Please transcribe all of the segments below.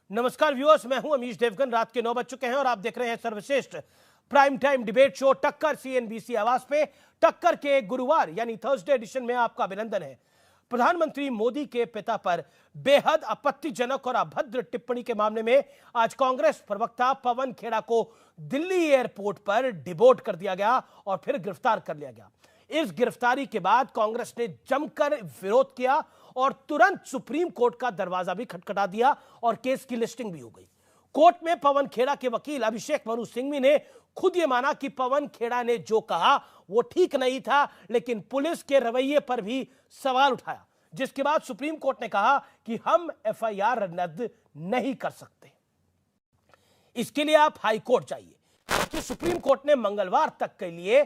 नमस्कार व्यूअर्स, मैं हूं अमीश देवगन। रात के 9 बज चुके हैं और आप देख रहे हैं सर्वश्रेष्ठ प्राइम टाइम डिबेट शो टक्कर सीएनबीसी आवाज पे। टक्कर के गुरुवार यानी थर्सडे एडिशन में आपका अभिनंदन है। प्रधानमंत्री मोदी के पिता पर बेहद आपत्तिजनक और अभद्र टिप्पणी के मामले में आज कांग्रेस प्रवक्ता पवन खेड़ा को दिल्ली एयरपोर्ट पर डिबोर्ट कर दिया गया और फिर गिरफ्तार कर लिया गया। इस गिरफ्तारी के बाद कांग्रेस ने जमकर विरोध किया और तुरंत सुप्रीम कोर्ट का दरवाजा भी खटखटा दिया और केस की लिस्टिंग भी हो गई। कोर्ट में पवन खेड़ा के वकील अभिषेक मनु सिंघवी ने खुद ये माना कि पवन खेड़ा ने जो कहा वो ठीक नहीं था, लेकिन पुलिस के रवैये पर भी सवाल उठाया, जिसके बाद सुप्रीम कोर्ट ने कहा कि हम एफआईआर रद्द नहीं कर सकते, इसके लिए आप हाई कोर्ट जाइए। हालांकि सुप्रीम कोर्ट ने मंगलवार तक के लिए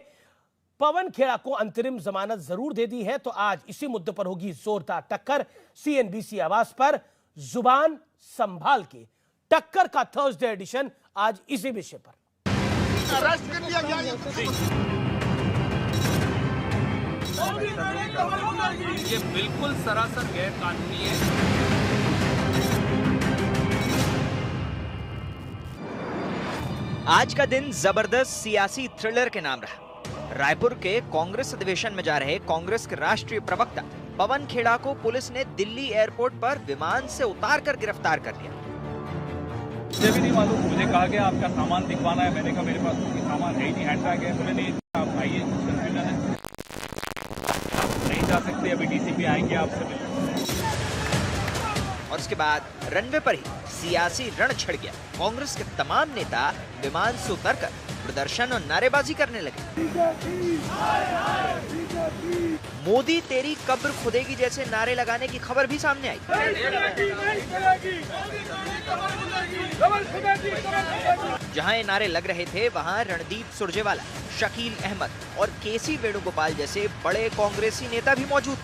पवन खेड़ा को अंतरिम जमानत जरूर दे दी है। तो आज इसी मुद्दे पर होगी जोरदार टक्कर सीएनबीसी आवाज पर। जुबान संभाल के टक्कर का थर्सडे एडिशन आज इसी विषय पर। अरेस्ट कर लिया गया। ये बिल्कुल सरासर गैर कानूनी है। आज का दिन जबरदस्त सियासी थ्रिलर के नाम रहा। रायपुर के कांग्रेस अधिवेशन में जा रहे कांग्रेस के राष्ट्रीय प्रवक्ता पवन खेड़ा को पुलिस ने दिल्ली एयरपोर्ट पर विमान से उतारकर गिरफ्तार कर लिया। मुझे भी नहीं मालूम, मुझे कहा गया आपका सामान दिखवाना है। मैंने कहा मेरे पास कोई सामान है ही नहीं, हैंड बैग है। तो मैंने आप आइए, कंफ्यूजन है, नहीं जा सकते, अभी डीसीपी आएंगे आपसे मिलने। और उसके बाद रनवे पर ही सियासी रण छिड़ गया। कांग्रेस के तमाम नेता विमान से उतरकर प्रदर्शन और नारेबाजी करने लगे। मोदी तेरी कब्र खुदेगी जैसे नारे लगाने की खबर भी सामने आई। जहां ये नारे लग रहे थे वहां रणदीप सुरजेवाला, शकील अहमद और केसी वेणुगोपाल जैसे बड़े कांग्रेसी नेता भी मौजूद थे।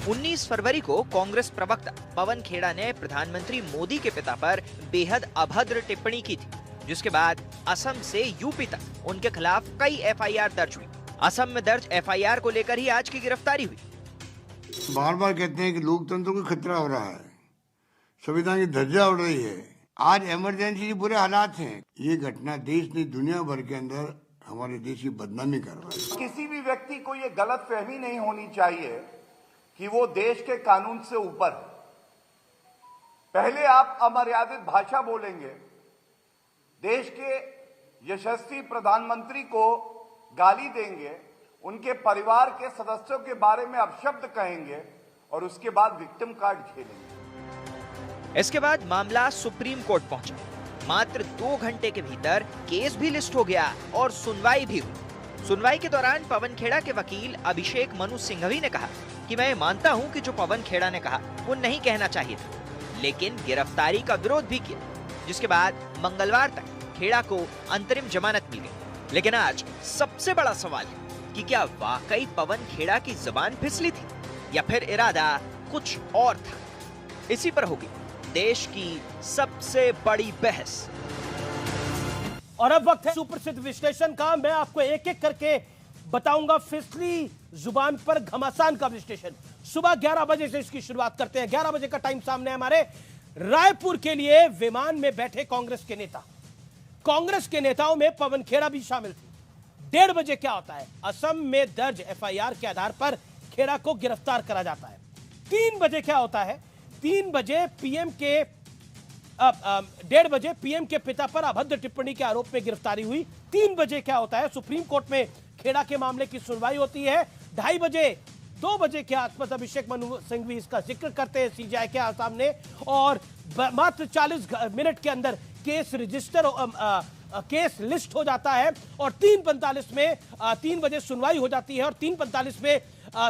19 फरवरी को कांग्रेस प्रवक्ता पवन खेड़ा ने प्रधानमंत्री मोदी के पिता पर बेहद अभद्र टिप्पणी की थी, जिसके बाद असम से यूपी तक उनके खिलाफ कई एफआईआर दर्ज हुई। असम में दर्ज एफआईआर को लेकर ही आज की गिरफ्तारी हुई। बार बार कहते हैं कि लोकतंत्र को खतरा हो रहा है, संविधान की धज्जा उड़ रही है। आज इमरजेंसी के बुरे हालात हैं। ये घटना देश नहीं दुनिया भर के अंदर हमारे देश की बदनामी कर रहा है। किसी भी व्यक्ति को ये गलतफहमी नहीं होनी चाहिए कि वो देश के कानून से ऊपर। पहले आप अमर्यादित भाषा बोलेंगे, देश के यशस्वी प्रधानमंत्री को गाली देंगे, उनके परिवार के सदस्यों के बारे में अपशब्द कहेंगे और उसके बाद विक्टिम कार्ड झेलेंगे। इसके बाद मामला सुप्रीम कोर्ट पहुंचा। मात्र 2 घंटे के भीतर केस भी लिस्ट हो गया और सुनवाई भी हुई। सुनवाई के दौरान पवन खेड़ा के वकील अभिषेक मनु सिंघवी ने कहा कि मैं मानता हूं कि जो पवन खेड़ा ने कहा वो नहीं कहना चाहिए था, लेकिन गिरफ्तारी का विरोध भी किया, जिसके बाद मंगलवार तक खेड़ा को अंतरिम जमानत मिल गई। लेकिन आज सबसे बड़ा सवाल है कि क्या वाकई पवन खेड़ा की जुबान फिसली थी या फिर इरादा कुछ और था। इसी पर होगी देश की सबसे बड़ी बहस। और अब वक्त है सुप्रसिद्ध विश्लेषण का। मैं आपको एक एक करके बताऊंगा फिसली जुबान पर घमासान का विश्लेषण। सुबह 11 बजे से इसकी शुरुआत करते हैं। 11 बजे का टाइम सामने है हमारे। रायपुर के लिए विमान में बैठे कांग्रेस के नेता, कांग्रेस के नेताओं में पवन खेड़ा भी शामिल थे। 1:30 बजे क्या होता है, असम में दर्ज एफआईआर के आधार पर खेड़ा को गिरफ्तार करा जाता है। 3 बजे क्या होता है, 3 बजे पीएम के 1:30 बजे पीएम के पिता पर अभद्र टिप्पणी के आरोप में गिरफ्तारी हुई। 3 बजे क्या होता है, सुप्रीम कोर्ट में खेड़ा के मामले की सुनवाई होती है। 2:30 बजे 2 बजे के आसपास अभिषेक मनु सिंघवी इसका जिक्र करते हैं सीजीआई के सामने और मात्र 40 मिनट के अंदर केस रजिस्टर केस लिस्ट हो जाता है और 3:45 में 3 बजे सुनवाई हो जाती है और 3:45 में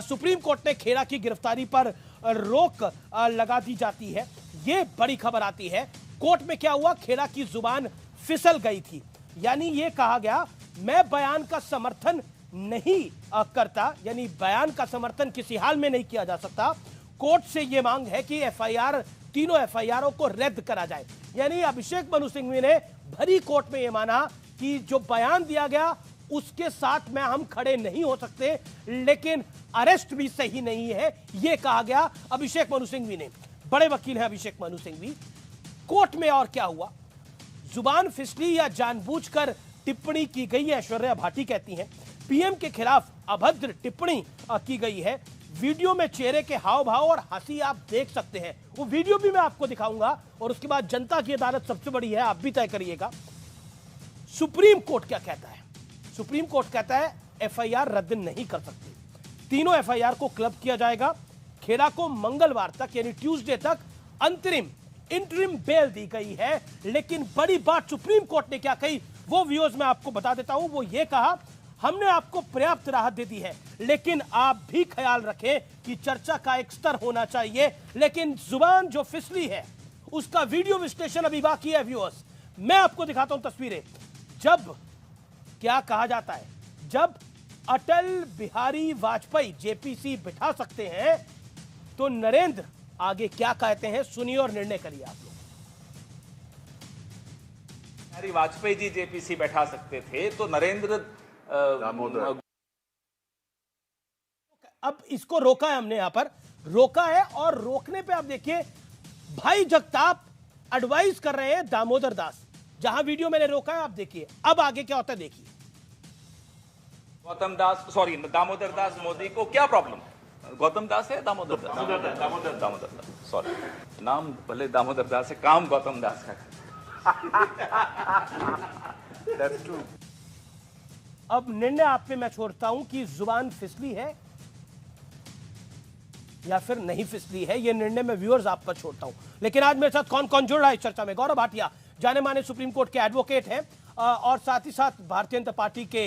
सुप्रीम कोर्ट ने खेड़ा की गिरफ्तारी पर रोक लगा दी जाती है। ये बड़ी खबर आती है। कोर्ट में क्या हुआ, खेड़ा की जुबान फिसल गई थी। यानी ये कहा गया मैं बयान का समर्थन नहीं करता, यानी बयान का समर्थन किसी हाल में नहीं किया जा सकता। कोर्ट से यह मांग है कि एफआईआर, तीनों एफआईआरों को रद्द करा जाए। यानी अभिषेक मनु सिंघवी ने भरी कोर्ट में यह माना कि जो बयान दिया गया उसके साथ में हम खड़े नहीं हो सकते, लेकिन अरेस्ट भी सही नहीं है, यह कहा गया अभिषेक मनु सिंघवी ने। बड़े वकील हैं अभिषेक मनु सिंघवी। कोर्ट में और क्या हुआ, जुबान फिसली या जानबूझकर टिप्पणी की गई है, ऐश्वर्या भाटी कहती हैं। पीएम के खिलाफ अभद्र टिप्पणी की गई है। वीडियो में चेहरे के हाव भाव और हंसी आप देख सकते हैं, वो वीडियो भी मैं आपको दिखाऊंगा। और उसके बाद जनता की अदालत सबसे बड़ी है, आप भी तय करिएगा। सुप्रीम कोर्ट क्या कहता है? सुप्रीम कोर्ट कहता है एफआईआर रद्द नहीं कर सकती। तीनों एफआईआर को क्लब किया जाएगा। खेड़ा को मंगलवार तक यानी ट्यूसडे तक अंतरिम इंटरिम बेल दी गई है। लेकिन बड़ी बात सुप्रीम कोर्ट ने क्या कही वो व्यूअर्स मैं आपको बता देता हूं। वो ये कहा, हमने आपको पर्याप्त राहत दे दी है, लेकिन आप भी ख्याल रखें कि चर्चा का एक स्तर होना चाहिए। लेकिन जुबान जो फिसली है उसका वीडियो विश्लेषण अभी बाकी है व्यूअर्स। मैं आपको दिखाता हूं तस्वीरें। जब क्या कहा जाता है, जब अटल बिहारी वाजपेयी जेपीसी बिठा सकते हैं तो नरेंद्र आगे क्या कहते हैं, सुनिए और निर्णय करिए आप लोग। बिहारी वाजपेयी जी जेपीसी बैठा सकते थे तो नरेंद्र अब इसको रोका है हमने, यहां पर रोका है। और रोकने पे आप देखिए भाई जगताप एडवाइस कर रहे हैं दामोदर दास। जहां वीडियो मैंने रोका है आप देखिए, अब आगे क्या होता है देखिए। गौतम दास, सॉरी दामोदर दास मोदी को क्या प्रॉब्लम? गौतम दास है दामोदर दास, दामोदर दास, सॉरी नाम भले दामोदर दास है, काम गौतम दास का। That's true. अब निर्णय आप पे मैं छोड़ता हूं कि जुबान फिसली है या फिर नहीं फिसली है, यह निर्णय मैं व्यूअर्स आप पर छोड़ता हूं। लेकिन आज मेरे साथ कौन कौन जुड़ रहा है इस चर्चा में? गौरव भाटिया जाने माने सुप्रीम कोर्ट के एडवोकेट हैं और साथ ही साथ भारतीय जनता पार्टी के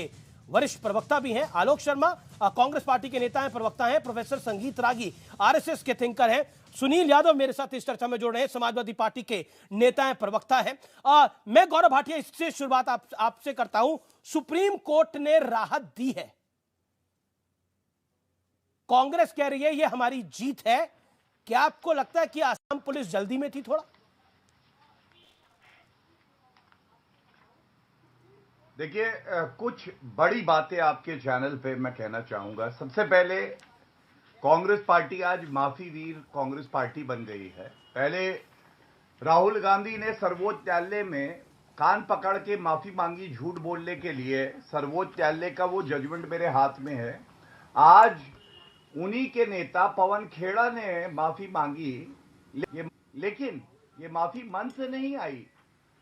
वरिष्ठ प्रवक्ता भी हैं। आलोक शर्मा कांग्रेस पार्टी के नेता हैं, प्रवक्ता हैं। प्रोफेसर संगीत रागी आरएसएस के थिंकर हैं। सुनील यादव मेरे साथ इस चर्चा में जुड़ रहे हैं, समाजवादी पार्टी के नेता हैं, प्रवक्ता हैं। मैं गौरव भाटिया इससे शुरुआत आपसे करता हूं। सुप्रीम कोर्ट ने राहत दी है, कांग्रेस कह रही है यह हमारी जीत है। क्या आपको लगता है कि आसाम पुलिस जल्दी में थी थोड़ा? देखिए, कुछ बड़ी बातें आपके चैनल पे मैं कहना चाहूंगा। सबसे पहले, कांग्रेस पार्टी आज माफी वीर कांग्रेस पार्टी बन गई है। पहले राहुल गांधी ने सर्वोच्च न्यायालय में कान पकड़ के माफी मांगी झूठ बोलने के लिए। सर्वोच्च न्यायालय का वो जजमेंट मेरे हाथ में है। आज उन्हीं के नेता पवन खेड़ा ने माफी मांगी, लेकिन ये माफी मन से नहीं आई,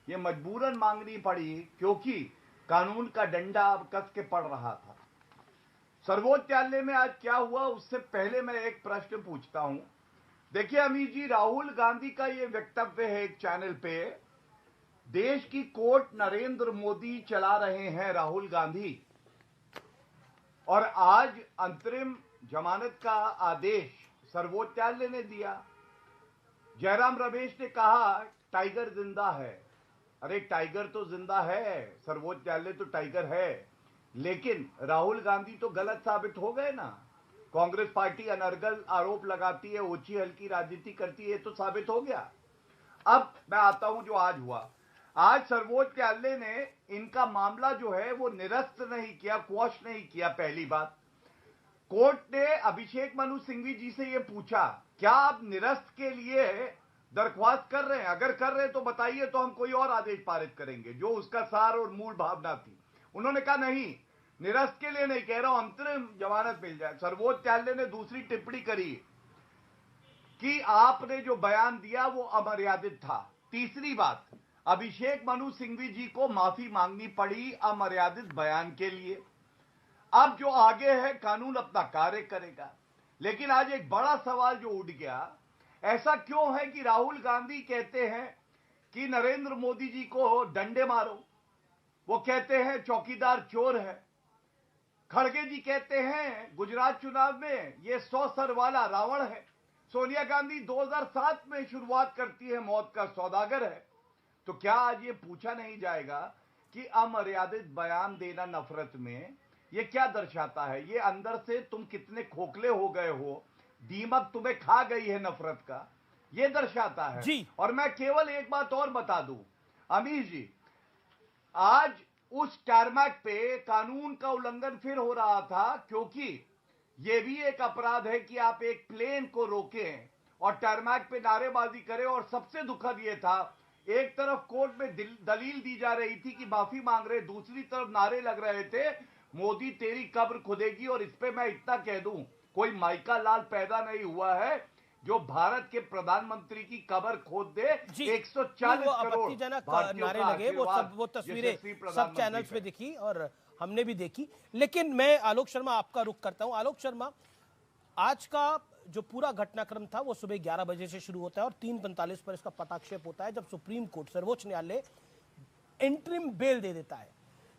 ये मजबूरन मांगनी पड़ी क्योंकि कानून का डंडा कस के पड़ रहा था। सर्वोच्च न्यायालय में आज क्या हुआ, उससे पहले मैं एक प्रश्न पूछता हूं। देखिए अमीर जी, राहुल गांधी का ये वक्तव्य है एक चैनल पे, देश की कोर्ट नरेंद्र मोदी चला रहे हैं राहुल गांधी, और आज अंतरिम जमानत का आदेश सर्वोच्च न्यायालय ने दिया। जयराम रमेश ने कहा टाइगर जिंदा है। अरे टाइगर तो जिंदा है, सर्वोच्च न्यायालय तो टाइगर है, लेकिन राहुल गांधी तो गलत साबित हो गए ना। कांग्रेस पार्टी अनर्गल आरोप लगाती है, ऊंची हल्की राजनीति करती है, तो साबित हो गया। अब मैं आता हूं जो आज हुआ। आज सर्वोच्च न्यायालय ने इनका मामला जो है वो निरस्त नहीं किया, क्वॉश नहीं किया। पहली बात, कोर्ट ने अभिषेक मनु सिंघवी जी से ये पूछा, क्या आप निरस्त के लिए दरख्वास्त कर रहे हैं? अगर कर रहे हैं तो बताइए, तो हम कोई और आदेश पारित करेंगे जो उसका सार और मूल भावना थी। उन्होंने कहा नहीं, निरस्त के लिए नहीं कह रहा हूं, अंतरिम जमानत मिल जाए। सर्वोच्च न्यायालय ने दूसरी टिप्पणी करी कि आपने जो बयान दिया वो अमर्यादित था। तीसरी बात, अभिषेक मनु सिंघवी जी को माफी मांगनी पड़ी अमर्यादित बयान के लिए। अब जो आगे है कानून अपना कार्य करेगा, लेकिन आज एक बड़ा सवाल जो उठ गया, ऐसा क्यों है कि राहुल गांधी कहते हैं कि नरेंद्र मोदी जी को डंडे मारो, वो कहते हैं चौकीदार चोर है। खड़गे जी कहते हैं गुजरात चुनाव में ये 100 सर वाला रावण है। सोनिया गांधी 2007 में शुरुआत करती है मौत का सौदागर है। तो क्या आज ये पूछा नहीं जाएगा कि अमर्यादित बयान देना नफरत में ये क्या दर्शाता है? ये अंदर से तुम कितने खोखले हो गए हो, दीमक तुम्हें खा गई है नफरत का, ये दर्शाता है। जी। और मैं केवल एक बात और बता दूं अमीर जी, आज उस टारमैक पे कानून का उल्लंघन फिर हो रहा था, क्योंकि यह भी एक अपराध है कि आप एक प्लेन को रोकें और टारमैक पे नारेबाजी करें। और सबसे दुखद यह था, एक तरफ कोर्ट में दलील दी जा रही थी कि माफी मांग रहे, दूसरी तरफ नारे लग रहे थे मोदी तेरी कब्र खुदेगी। और इस पे मैं इतना कह दूं, कोई माइका लाल पैदा नहीं हुआ है जो भारत के प्रधानमंत्री की कब्र खोद दे। 140 वो करोड़ आपत्तिजनक भारतीयों नारे का लगे, वो तस्वीरें यशस्वी सब प्रधानमंत्री चैनल्स पे। में दिखी और हमने भी देखी। लेकिन मैं आलोक शर्मा आपका रुख करता हूं। आलोक शर्मा, आज का जो पूरा घटनाक्रम था वो सुबह 11 बजे से शुरू होता है और 3:45 पर इसका पटाक्षेप होता है, जब सुप्रीम कोर्ट, सर्वोच्च न्यायालय इंटरिम बेल दे देता है।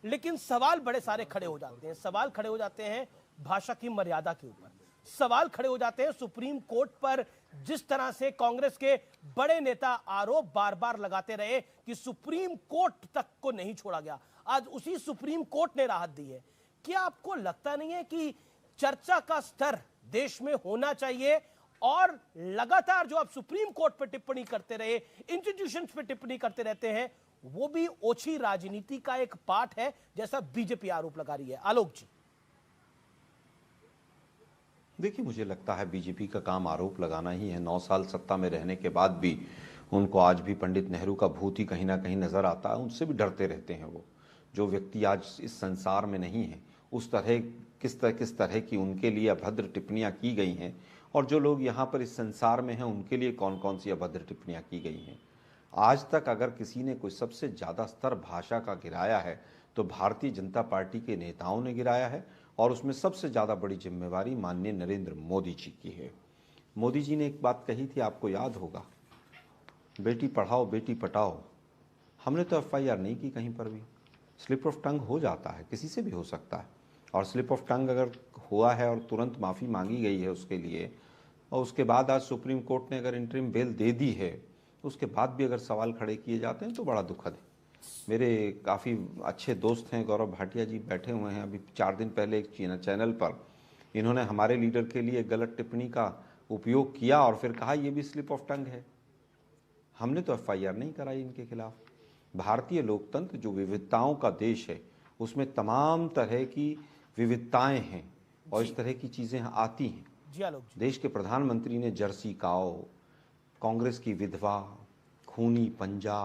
लेकिन सवाल बड़े सारे खड़े हो जाते हैं। सवाल खड़े हो जाते हैं भाषा की मर्यादा के ऊपर, सवाल खड़े हो जाते हैं सुप्रीम कोर्ट पर। जिस तरह से कांग्रेस के बड़े नेता आरोप बार बार लगाते रहे कि सुप्रीम कोर्ट तक को नहीं छोड़ा गया, आज उसी सुप्रीम कोर्ट ने राहत दी है। क्या आपको लगता नहीं है कि चर्चा का स्तर देश में होना चाहिए? और लगातार जो आप सुप्रीम कोर्ट पर टिप्पणी करते रहे, इंस्टीट्यूशंस पे टिप्पणी करते रहते हैं, वो भी ओछी राजनीति का एक पार्ट है, जैसा बीजेपी आरोप लगा रही है। आलोक जी, देखिए, मुझे लगता है बीजेपी का काम आरोप लगाना ही है। 9 साल सत्ता में रहने के बाद भी उनको आज भी पंडित नेहरू का भूत ही कहीं ना कहीं नजर आता है। उनसे भी डरते रहते हैं वो। जो व्यक्ति आज इस संसार में नहीं है, उस तरह किस तरह की उनके लिए अभद्र टिप्पणियां की गई हैं, और जो लोग यहाँ पर इस संसार में हैं उनके लिए कौन कौन सी अभद्र टिप्पणियां की गई हैं। आज तक अगर किसी ने कोई सबसे ज़्यादा स्तर भाषा का गिराया है तो भारतीय जनता पार्टी के नेताओं ने गिराया है, और उसमें सबसे ज़्यादा बड़ी जिम्मेवारी माननीय नरेंद्र मोदी जी की है। मोदी जी ने एक बात कही थी, आपको याद होगा, बेटी पढ़ाओ बेटी पटाओ। हमने तो FIR नहीं की कहीं पर भी। स्लिप ऑफ टंग हो जाता है, किसी से भी हो सकता है, और स्लिप ऑफ टंग अगर हुआ है और तुरंत माफ़ी मांगी गई है उसके लिए, और उसके बाद आज सुप्रीम कोर्ट ने अगर इंटरिम बेल दे दी है, उसके बाद भी अगर सवाल खड़े किए जाते हैं तो बड़ा दुखद है। मेरे काफ़ी अच्छे दोस्त हैं, गौरव भाटिया जी बैठे हुए हैं। अभी 4 दिन पहले एक चैनल पर इन्होंने हमारे लीडर के लिए गलत टिप्पणी का उपयोग किया और फिर कहा ये भी स्लिप ऑफ टंग है। हमने तो FIR नहीं कराई इनके खिलाफ। भारतीय लोकतंत्र जो विविधताओं का देश है, उसमें तमाम तरह की विविधताएं हैं और इस तरह की चीज़ें आती हैं। जी आलोक जी, देश के प्रधानमंत्री ने जर्सी काओ, कांग्रेस की विधवा, खूनी पंजा,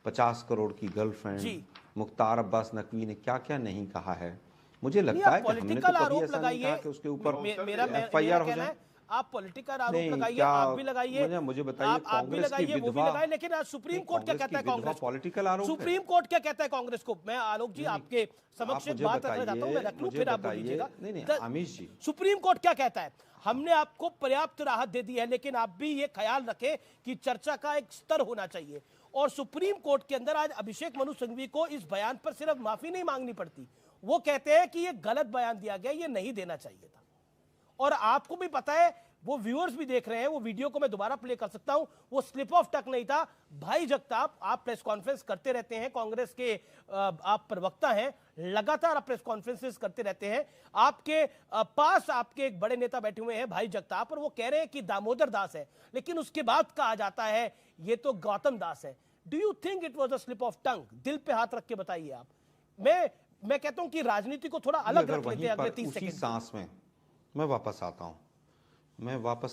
50 करोड़ की गर्लफ्रेंड, मुख्तार अब्बास नकवी ने क्या क्या नहीं कहा है। मुझे लगता है कि हमने तो कभी ऐसा नहीं कहा कि उसके ऊपर FIR हो जाए। आप पॉलिटिकल आरोप लगाइए, आप भी लगाइए, मुझे बताइए, आप भी लगाइए, वो भी लगाइए, लेकिन आज सुप्रीम कोर्ट क्या कहता है कांग्रेस? पॉलिटिकल आरोप, सुप्रीम कोर्ट क्या कहता है कांग्रेस को? मैं आलोक जी आपके समक्ष एक बात रखना चाहता हूं, मैं रख लूं फिर आप बोलिएगा। नहीं अमीश जी, सुप्रीम कोर्ट क्या कहता है? हमने आपको पर्याप्त राहत दे दी है, लेकिन आप भी ये ख्याल रखें कि चर्चा का एक स्तर होना चाहिए। और सुप्रीम कोर्ट के अंदर आज अभिषेक मनु सिंघवी को इस बयान पर सिर्फ माफी नहीं मांगनी पड़ती, वो कहते हैं कि ये गलत बयान दिया गया, ये नहीं देना चाहिए था। और आपको भी पता है, वो व्यूअर्स भी देख रहे हैं, वो वीडियो को मैं दोबारा प्ले कर सकता हूं, वो स्लिप ऑफ टंग नहीं था। भाई जगताप, आप प्रेस कॉन्फ्रेंस करते रहते हैं, कांग्रेस के आप प्रवक्ता हैं, लगातार आप प्रेस कॉन्फ्रेंसेस करते रहते हैं। आपके पास आपके एक बड़े नेता बैठे हुए हैं भाई जगताप, और वो कह रहे हैं कि दामोदर दास है, लेकिन उसके बाद कहा जाता है ये तो गौतम दास है। Do you think it was a slip of tongue? दिल पे हाथ रख के बताइए आप। मैं कहता हूं कि राजनीति को थोड़ा अलग रख लेते हैं अगले 30 सेकंड। सांस में मैं वापस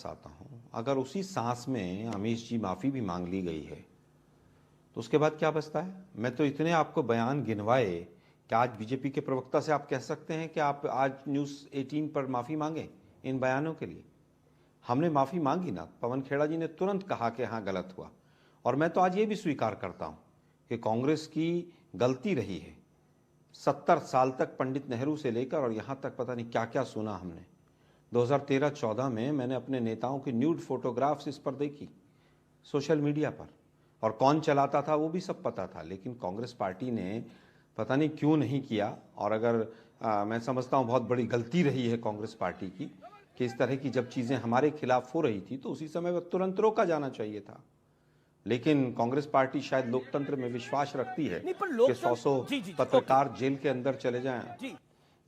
आता हूं, अगर उसी सांस में अमीश जी माफी भी मांग ली गई है तो उसके बाद क्या बचता है? मैं तो इतने आपको बयान गिनवाए कि आज बीजेपी के प्रवक्ता से आप कह सकते हैं कि आप आज न्यूज़ 18 पर माफी मांगे इन बयानों के लिए। हमने माफी मांगी ना, पवन खेड़ा जी ने तुरंत कहा कि हाँ गलत हुआ। और मैं तो आज ये भी स्वीकार करता हूं कि कांग्रेस की गलती रही है। 70 साल तक पंडित नेहरू से लेकर और यहां तक पता नहीं क्या क्या सुना हमने। 2013-14 में मैंने अपने नेताओं की न्यूड फोटोग्राफ्स इस पर देखी सोशल मीडिया पर, और कौन चलाता था वो भी सब पता था, लेकिन कांग्रेस पार्टी ने पता नहीं क्यों नहीं किया। और अगर मैं समझता हूँ बहुत बड़ी गलती रही है कांग्रेस पार्टी की कि इस तरह की जब चीज़ें हमारे खिलाफ हो रही थी तो उसी समय तुरंत रोका जाना चाहिए था। लेकिन कांग्रेस पार्टी शायद लोकतंत्र में विश्वास रखती है कि 100 पत्रकार जेल के अंदर चले जाएं।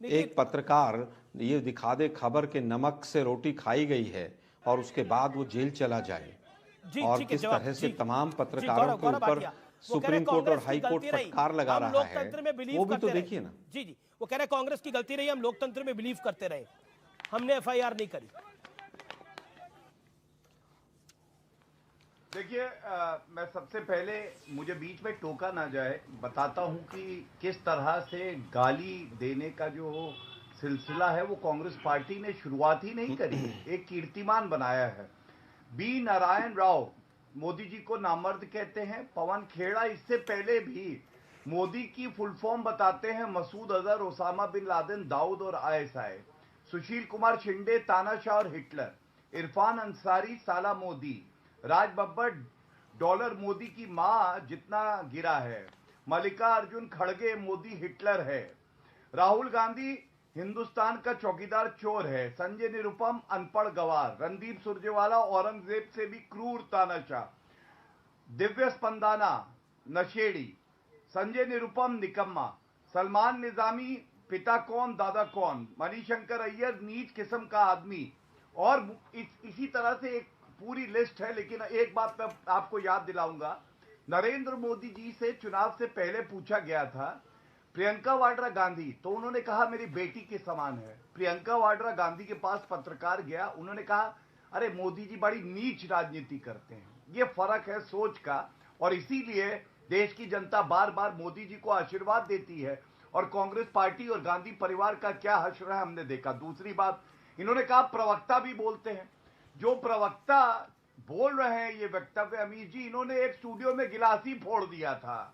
एक पत्रकार ये दिखा दे खबर के नमक से रोटी खाई गई है और उसके बाद वो जेल चला जाए, और किस तरह से तमाम पत्रकारों के ऊपर वो कह रहे सुप्रीम कोर्ट और कांग्रेस की हाई कोर्ट गलती रही, फटकार लगा हम रहा है, लोकतंत्र में बिलीव वो भी करते तो रहे। देखिए ना। जी जी, वो कह रहे कांग्रेस की गलती रही, हम लोकतंत्र में बिलीव करते रहे, हमने एफआईआर नहीं करी। देखिए, मैं सबसे पहले, मुझे बीच में टोका ना जाए, बताता हूं कि किस तरह से गाली देने का जो सिलसिला है वो कांग्रेस पार्टी ने शुरुआत ही नहीं करी, एक कीर्तिमान बनाया है। बी नारायण राव मोदी जी को नामर्द कहते हैं। पवन खेड़ा इससे पहले भी मोदी की फुल फॉर्म बताते हैं, Masood Azhar, Osama bin Laden, Dawood और आईएसआई। सुशील कुमार शिंदे तानाशाह और हिटलर। इरफान अंसारी साला मोदी। राज बब्बर डॉलर मोदी की मां जितना गिरा है। मल्लिका अर्जुन खड़गे मोदी हिटलर है। राहुल गांधी हिंदुस्तान का चौकीदार चोर है। संजय निरुपम अनपढ़ गवार। रणदीप सुरजेवाला औरंगजेब से भी क्रूर तानाशाह। दिव्य स्पंदाना नशेड़ी। संजय निरुपम निकम्मा। सलमान निजामी पिता कौन दादा कौन। मणिशंकर अय्यर नीच किस्म का आदमी। और इसी तरह से एक पूरी लिस्ट है। लेकिन एक बात मैं आपको याद दिलाऊंगा, नरेंद्र मोदी जी से चुनाव से पहले पूछा गया था प्रियंका वाड्रा गांधी, तो उन्होंने कहा मेरी बेटी के समान है। प्रियंका वाड्रा गांधी के पास पत्रकार गया, उन्होंने कहा अरे मोदी जी बड़ी नीच राजनीति करते हैं। ये फर्क है सोच का, और इसीलिए देश की जनता बार बार मोदी जी को आशीर्वाद देती है। और कांग्रेस पार्टी और गांधी परिवार का क्या हश्र है हमने देखा। दूसरी बात, इन्होंने कहा प्रवक्ता भी बोलते हैं। जो प्रवक्ता बोल रहे हैं ये वक्तव्य, अमीर जी, इन्होंने एक स्टूडियो में गिलास ही फोड़ दिया था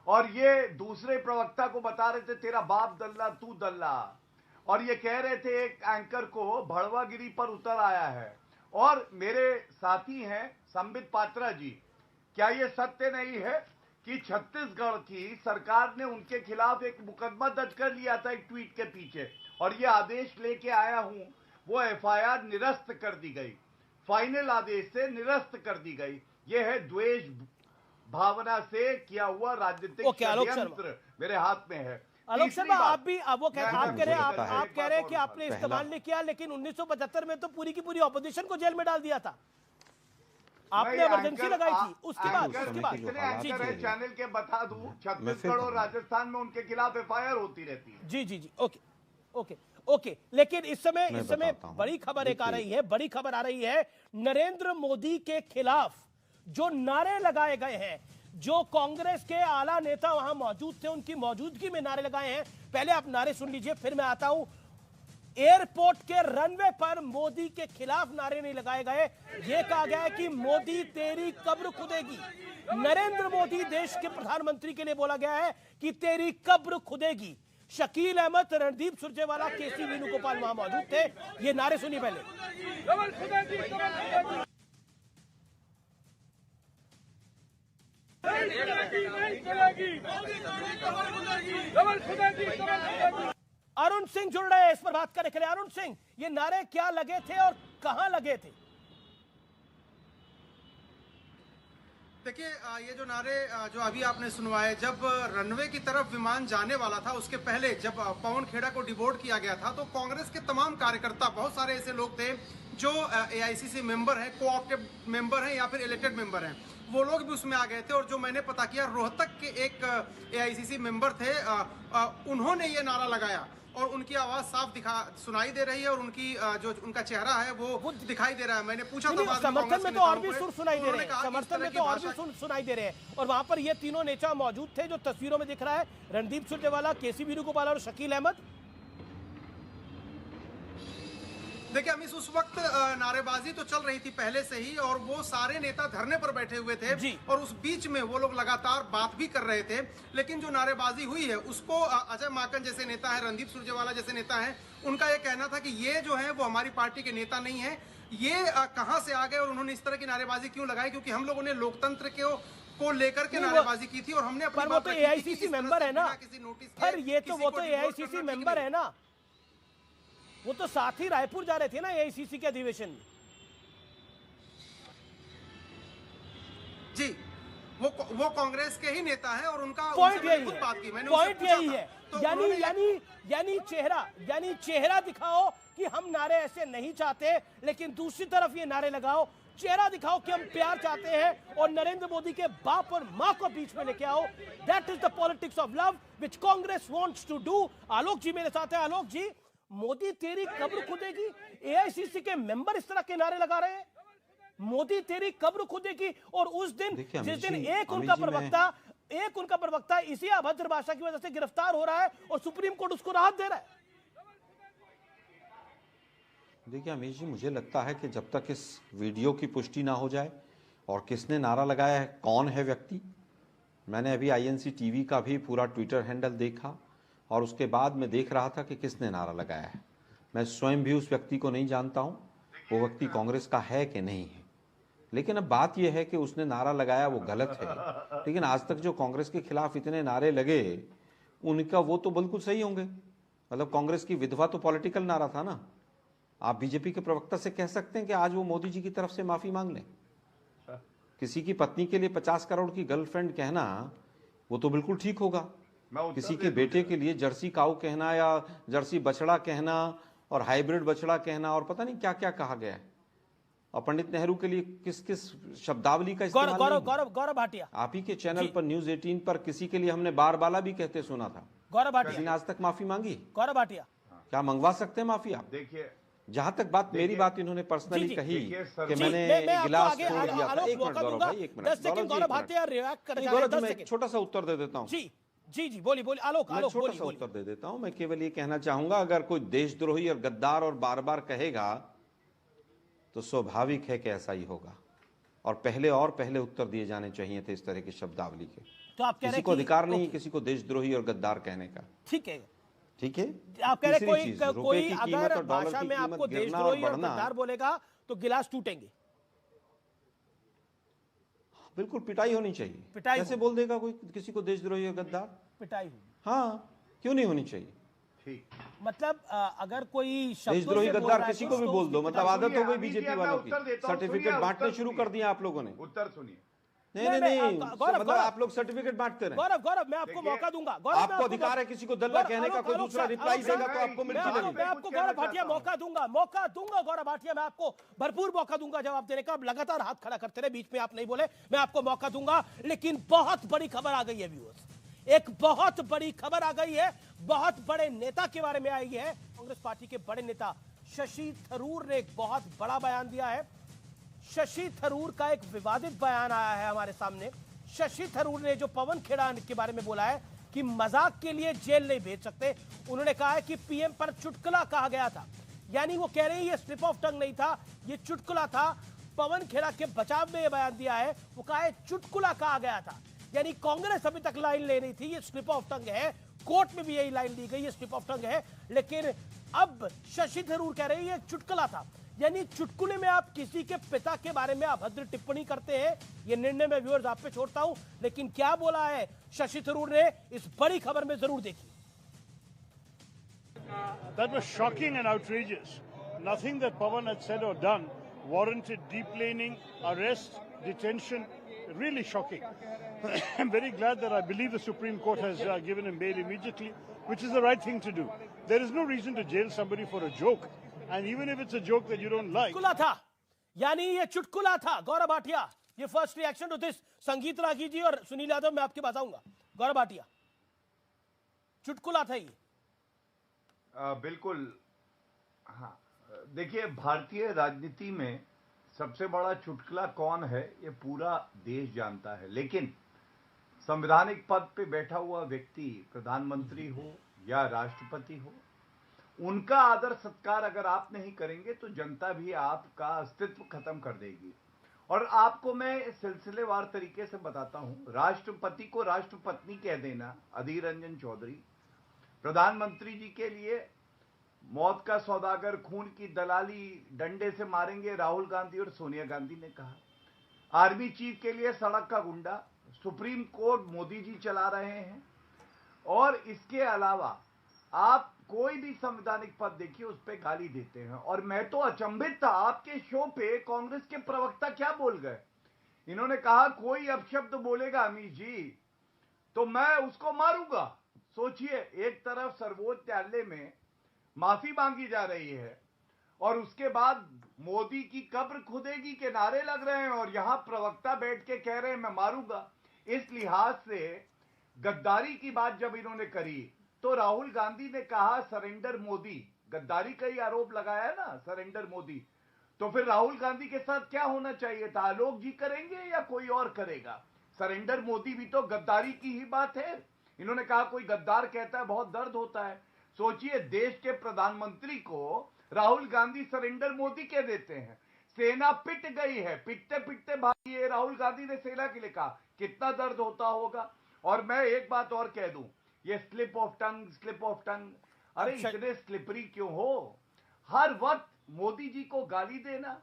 और ये दूसरे प्रवक्ता को बता रहे थे तेरा बाप दल्ला तू दल्ला, और ये कह रहे थे एक एंकर को भड़वागिरी पर उतर आया है। और मेरे साथी हैं संबित पात्रा जी, क्या ये सत्य नहीं है कि छत्तीसगढ़ की सरकार ने उनके खिलाफ एक मुकदमा दर्ज कर लिया था एक ट्वीट के पीछे, और ये आदेश लेके आया हूं, वो एफआईआर निरस्त कर दी गई, फाइनल आदेश से निरस्त कर दी गई। ये है द्वेष भावना से किया हुआ राजनीतिक षड्यंत्र, मेरे हाथ में है। आलोक शर्मा, आप भी वो कह आप कह रहे हैं कि आपने इस्तेमाल नहीं किया, लेकिन 1975 में तो पूरी की पूरी ऑपोजिशन को जेल में डाल दिया था, आपने इमरजेंसी लगाई थी। उसके बाद चैनल के बता दूं, छत्तीसगढ़ और राजस्थान में उनके खिलाफ एफआईआर होती रहती है। जी जी जी, ओके ओके ओके। लेकिन इस समय बड़ी खबर एक आ रही है, बड़ी खबर आ रही है नरेंद्र मोदी के खिलाफ जो नारे लगाए गए हैं, जो कांग्रेस के आला नेता वहां मौजूद थे उनकी मौजूदगी में नारे लगाए हैं। पहले आप नारे सुन लीजिए, फिर मैं आता हूं। एयरपोर्ट के रनवे पर मोदी के खिलाफ नारे नहीं लगाए गए, यह कहा गया है कि मोदी तेरी कब्र खुदेगी। नरेंद्र मोदी देश के प्रधानमंत्री के लिए बोला गया है कि तेरी कब्र खुदेगी। शकील अहमद, रणदीप सुरजेवाला, केसी वेणुगोपाल वहां मौजूद थे। ये नारे सुनिए पहले। अरुण सिंह जुड़ रहे हैं इस पर बात करने के लिए। अरुण सिंह, ये नारे क्या लगे थे और कहां लगे थे? देखिए, ये जो नारे जो अभी आपने सुनवाए, जब रनवे की तरफ विमान जाने वाला था उसके पहले जब पवन खेड़ा को डिबोर्ड किया गया था, तो कांग्रेस के तमाम कार्यकर्ता, बहुत सारे ऐसे लोग थे जो एआईसीसी मेंबर हैं, कोऑप्टेड मेंबर हैं या फिर इलेक्टेड मेंबर हैं, वो लोग भी उसमें आ गए थे। और जो मैंने पता किया, रोहतक के एक एआईसीसी मेंबर थे, उन्होंने ये नारा लगाया और उनकी आवाज साफ सुनाई दे रही है और उनकी जो उनका चेहरा है वो दिखाई दे रहा है। मैंने पूछा था, समर्थन में तो और भी सुर सुनाई दे रहे हैं, समर्थन में तो और भी सुर सुनाई दे रहे हैं। और वहां पर ये तीनों नेता मौजूद थे जो तस्वीरों में दिख रहा है, रणदीप सुरजेवाला, केसी वेणुगोपाल और शकील अहमद। देखिए अमीश, उस वक्त नारेबाजी तो चल रही थी पहले से ही और वो सारे नेता धरने पर बैठे हुए थे और उस बीच में वो लोग लगातार बात भी कर रहे थे। लेकिन जो नारेबाजी हुई है उसको अजय माकन जैसे नेता है, रणदीप सुरजेवाला जैसे नेता है, उनका ये कहना था कि ये जो है वो हमारी पार्टी के नेता नहीं है, ये कहां से आ गए और उन्होंने इस तरह की नारेबाजी क्यों लगाई, क्योंकि हम लोगों ने लोकतंत्र को लेकर के नारेबाजी की थी और हमने अपनी बात रखी थी। एआईसीसी मेंबर है ना, पर ये तो वो तो एआईसीसी मेंबर है ना, वो तो साथ ही रायपुर जा रहे थे ना एआईसीसी के अधिवेशन में। जी, वो कांग्रेस के ही नेता हैं और उनका पॉइंट उनसे मैंने यही खुद है, बात की, मैंने पॉइंट उनसे पूछा यही था। है। तो यानी उन्होंने- यानी चेहरा दिखाओ कि हम नारे ऐसे नहीं चाहते, लेकिन दूसरी तरफ ये नारे लगाओ, चेहरा दिखाओ कि हम प्यार चाहते हैं और नरेंद्र मोदी के बाप और मां को बीच में लेके आओ। That is the politics of love which Congress wants to do. Alok ji मेरे साथ है। आलोक जी, मोदी तेरी कब्र खुदेगी, एआईसीसी के मेंबर इस तरह के नारे लगा रहे हैं, मोदी तेरी कब्र खुदेगी। और उस दिन जिस दिन एक उनका प्रवक्ता इसी अभद्र भाषा की वजह से गिरफ्तार हो रहा है और सुप्रीम कोर्ट उसको राहत दे रहा है। देखिए अमीश जी, मुझे लगता है कि जब तक इस वीडियो की पुष्टि ना हो जाए और किसने नारा लगाया है, कौन है व्यक्ति, मैंने अभी आईएनसी टीवी का भी पूरा ट्विटर हैंडल देखा और उसके बाद मैं देख रहा था कि किसने नारा लगाया है। मैं स्वयं भी उस व्यक्ति को नहीं जानता हूं, वो व्यक्ति कांग्रेस का है कि नहीं है, लेकिन अब बात यह है कि उसने नारा लगाया वो गलत है, लेकिन आज तक जो कांग्रेस के खिलाफ इतने नारे लगे उनका वो तो बिल्कुल सही होंगे। मतलब कांग्रेस की विधवा तो पॉलिटिकल नारा था ना। आप बीजेपी के प्रवक्ता से कह सकते हैं कि आज वो मोदी जी की तरफ से माफी मांग लें। किसी की पत्नी के लिए 50 करोड़ की गर्लफ्रेंड कहना वो तो बिल्कुल ठीक होगा। किसी के बेटे के लिए जर्सी काऊ कहना या जर्सी बछड़ा कहना और हाइब्रिड बछड़ा कहना और पता नहीं क्या क्या कहा गया है। और पंडित नेहरू के लिए किस किस शब्दावली का इस्तेमाल नहीं हुआ। गौरव भाटिया, आप ही के चैनल पर न्यूज 18 पर किसी के लिए हमने बार बाला भी कहते सुना था। गौरव किसी ने भाटिया, आज तक माफी मांगी? गौरव भाटिया, क्या मंगवा सकते हैं माफी आप? देखिए, जहां तक बात मेरी बात इन्होंने पर्सनली जी, कही देखिए सर, कि जी, मैंने मैं आपको गिलास आगे तोड़ दिया था। आलोक एक मिनट मौका गौरव दूंगा, भाई, एक minute 10 second Gaurav Bhatia react करना चाह रहे हैं, 10 मैं एक सेकंड। छोटा सा उत्तर दे देता हूँ। जी बोलिए आलोक, मैं छोटा सा उत्तर दे देता हूँ। मैं केवल ये कहना चाहूंगा, अगर कोई देशद्रोही और गद्दार और बार बार कहेगा तो स्वाभाविक है कि ऐसा ही होगा और पहले उत्तर दिए जाने चाहिए थे इस तरह की शब्दावली के। तो आप कह रहे किसी को अधिकार नहीं किसी को देशद्रोही और गद्दार कहने का। ठीक है, ठीक है। आप कह रहे तीसरी चीज, रुपए कोई की कीमत अगर और डॉलर भाषा की में कीमत आपको गिरना और देशद्रोही और बढ़ना, गद्दार बोलेगा तो गिलास टूटेंगे। बिल्कुल पिटाई होनी चाहिए। पिटाई कैसे बोल देगा कोई किसी को देशद्रोही और गद्दार? पिटाई हुई। हाँ, क्यों नहीं होनी चाहिए? मतलब अगर कोई शब्दों देशद्रोही से बोल गद्दार रहा है किसी तो को भी उसको बोल दो। उसकी मतलब पिटाई आदत हो गई अभी जी, बीजेपी मैं वालों उत्तर की, देता हूं, सर्टिफिकेट सुनिए, बांटने उत्तर शुरू कर दिया आप लोगों ने। उत्तर सुनिए। नहीं, गौरव, मतलब आप लोग सर्टिफिकेट बांटते रहे। गौरव मैं आपको मौका दूंगा। गौरव, मैं आपको अधिकार है किसी को दल्ला कहने का, कोई दूसरा रिप्लाई देगा तो आपको मिर्ची मैं लगेगी। आपको गौरव भाटिया मौका दूंगा गौरव भाटिया, मैं आपको भरपूर मौका दूंगा जवाब देने का। आप लगातार हाथ खड़ा करते रहे, बीच में आप नहीं बोले, मैं आपको मौका दूंगा। लेकिन बहुत बड़ी खबर आ गई है व्यूअर्स, एक बहुत बड़ी खबर आ गई है, बहुत बड़े नेता के बारे में आई है। कांग्रेस पार्टी के बड़े नेता शशि थरूर ने एक बहुत बड़ा बयान दिया है। शशि थरूर का एक विवादित बयान आया है हमारे सामने। शशि थरूर ने जो पवन खेड़ा के बारे में बोला है कि मजाक के लिए जेल नहीं भेज सकते, उन्होंने कहा है कि पीएम पर चुटकुला कहा गया था। यानी वो कह रहे हैं ये स्लिप ऑफ टंग नहीं था, ये चुटकुला था। पवन खेड़ा के बचाव में ये बयान दिया है, वो कहा है चुटकुला कहा गया था। यानी कांग्रेस अभी तक लाइन ले रही थी ये स्लिप ऑफ टंग है, कोर्ट में भी यही लाइन दी गई ये स्लिप ऑफ टंग है, लेकिन अब शशि थरूर कह रहे हैं ये चुटकुला था। यानी चुटकुले में आप किसी के पिता के बारे में अभद्र टिप्पणी करते हैं, ये निर्णय मैं व्यूअर्स आप पे छोड़ता हूं, लेकिन क्या बोला है शशि थरूर ने इस बड़ी खबर में जरूर देखिए। That was shocking and outrageous. Nothing that Pawan had said or done warranted deplaning, arrest, detention. Really shocking. I'm very glad that I believe the Supreme Court has given him bail immediately, which is the right thing to do. There is no reason to jail somebody for a joke. And even if it's a joke that you don't like. चुटकुला था, यानी ये चुटकुला था। गौरव भाटिया, ये first reaction to this. संगीत रागी जी और सुनील यादव, मैं आपके पास आऊंगा। गौरव भाटिया, चुटकुला था ये? बिल्कुल। हाँ, देखिए, भारतीय राजनीति में सबसे बड़ा चुटकुला कौन है ये पूरा देश जानता है, लेकिन संवैधानिक पद पे बैठा हुआ व्यक्ति, प्रधानमंत्री हो या राष्ट्रपति हो, उनका आदर सत्कार अगर आप नहीं करेंगे तो जनता भी आपका अस्तित्व खत्म कर देगी। और आपको मैं सिलसिलेवार तरीके से बताता हूं। राष्ट्रपति को राष्ट्रपत्नी कह देना अधीर रंजन चौधरी, प्रधानमंत्री जी के लिए मौत का सौदागर, खून की दलाली डंडे से मारेंगे राहुल गांधी और सोनिया गांधी ने कहा। आर्मी चीफ के लिए सड़क का गुंडा, सुप्रीम कोर्ट मोदी जी चला रहे हैं। और इसके अलावा आप कोई भी संवैधानिक पद देखिए उस पर गाली देते हैं। और मैं तो अचंभित था, आपके शो पे कांग्रेस के प्रवक्ता क्या बोल गए इन्होंने कहा कोई अपशब्द बोलेगा अमित जी तो मैं उसको मारूंगा। सोचिए, एक तरफ सर्वोच्च न्यायालय में माफी मांगी जा रही है और उसके बाद मोदी की कब्र खुदेगी के नारे लग रहे हैं और यहां प्रवक्ता बैठ के कह रहे हैं मैं मारूंगा। इस लिहाज से गद्दारी की बात जब इन्होंने करी तो राहुल गांधी ने कहा सरेंडर मोदी, गद्दारी का ही आरोप लगाया ना, सरेंडर मोदी। तो फिर राहुल गांधी के साथ क्या होना चाहिए था? आलोक जी करेंगे या कोई और करेगा? सरेंडर मोदी भी तो गद्दारी की ही बात है। इन्होंने कहा कोई गद्दार कहता है बहुत दर्द होता है। सोचिए, देश के प्रधानमंत्री को राहुल गांधी सरेंडर मोदी कह देते हैं। सेना पिट गई है, पिटते पिटते भाई ये राहुल गांधी ने सेना के लिए कहा, कितना दर्द होता होगा। और मैं एक बात और कह दूं, ये स्लिप ऑफ टंग, अरे इतने स्लिपरी क्यों हो? हर वक्त मोदी जी को गाली देना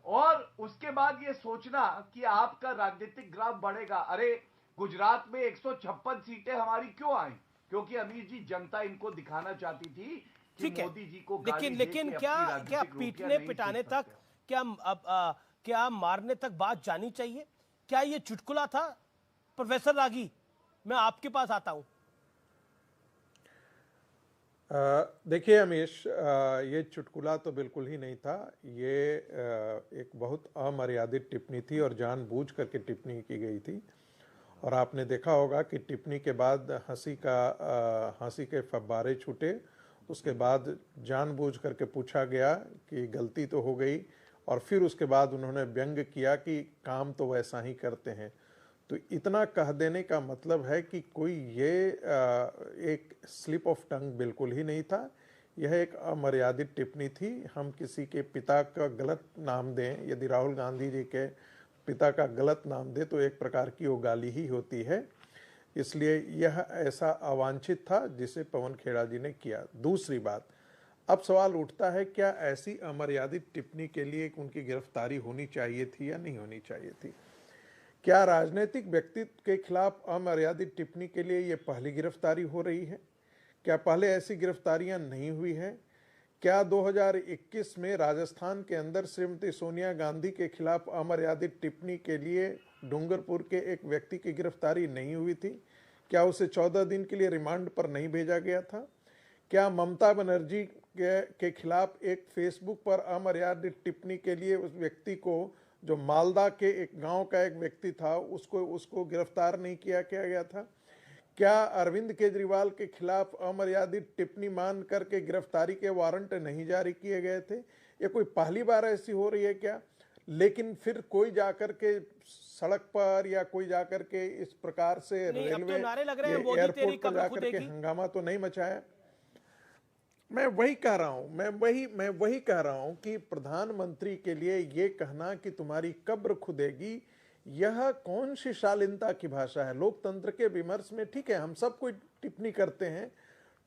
और उसके बाद ये सोचना कि आपका राजनीतिक ग्राफ बढ़ेगा। अरे गुजरात में 156 सीटें हमारी क्यों आई? क्योंकि अमित जी, जनता इनको दिखाना चाहती थी कि मोदी जी को गाली लेकिन क्या पीटने पिटाने तक, क्या मारने तक बात जानी चाहिए? क्या ये चुटकुला था? प्रोफेसर रागी, मैं आपके पास आता हूं। देखिए अमीश, ये चुटकुला तो बिल्कुल ही नहीं था। ये एक बहुत अमर्यादित टिप्पणी थी और जानबूझ करके टिप्पणी की गई थी। और आपने देखा होगा कि टिप्पणी के बाद हंसी के फव्वारे छूटे। उसके बाद जानबूझ करके पूछा गया कि गलती तो हो गई, और फिर उसके बाद उन्होंने व्यंग किया कि काम तो वैसा ही करते हैं। तो इतना कह देने का मतलब है कि कोई ये एक स्लिप ऑफ टंग बिल्कुल ही नहीं था। यह एक अमर्यादित टिप्पणी थी। हम किसी के पिता का गलत नाम दें, यदि राहुल गांधी जी के पिता का गलत नाम दें तो एक प्रकार की वो गाली ही होती है। इसलिए यह ऐसा अवांछित था जिसे पवन खेड़ा जी ने किया। दूसरी बात, अब सवाल उठता है क्या ऐसी अमर्यादित टिप्पणी के लिए उनकी गिरफ्तारी होनी चाहिए थी या नहीं होनी चाहिए थी? क्या राजनीतिक व्यक्तित्व के खिलाफ अमर्यादित टिप्पणी के लिए ये पहली गिरफ्तारी हो रही है? क्या पहले ऐसी गिरफ्तारियां नहीं हुई हैं? क्या 2021 में राजस्थान के अंदर श्रीमती सोनिया गांधी के खिलाफ अमर्यादित टिप्पणी के लिए डूंगरपुर के एक व्यक्ति की गिरफ्तारी नहीं हुई थी? क्या उसे 14 दिन के लिए रिमांड पर नहीं भेजा गया था? क्या ममता बनर्जी के खिलाफ एक फेसबुक पर अमर्यादित टिप्पणी के लिए उस व्यक्ति को, जो मालदा के एक गांव का एक व्यक्ति था, उसको गिरफ्तार नहीं किया गया था? क्या अरविंद केजरीवाल के खिलाफ अमर्यादित टिप्पणी मान करके गिरफ्तारी के वारंट नहीं जारी किए गए थे? ये कोई पहली बार ऐसी हो रही है क्या? लेकिन फिर कोई जाकर के सड़क पर या कोई जाकर के इस प्रकार से रेलवे एयरपोर्ट पर जाकर के हंगामा तो नहीं मचाया। मैं वही कह रहा हूं कि प्रधानमंत्री के लिए ये कहना कि तुम्हारी कब्र खुदेगी, यह कौन सी शालीनता की भाषा है? लोकतंत्र के विमर्श में ठीक है, हम सब कोई टिप्पणी करते हैं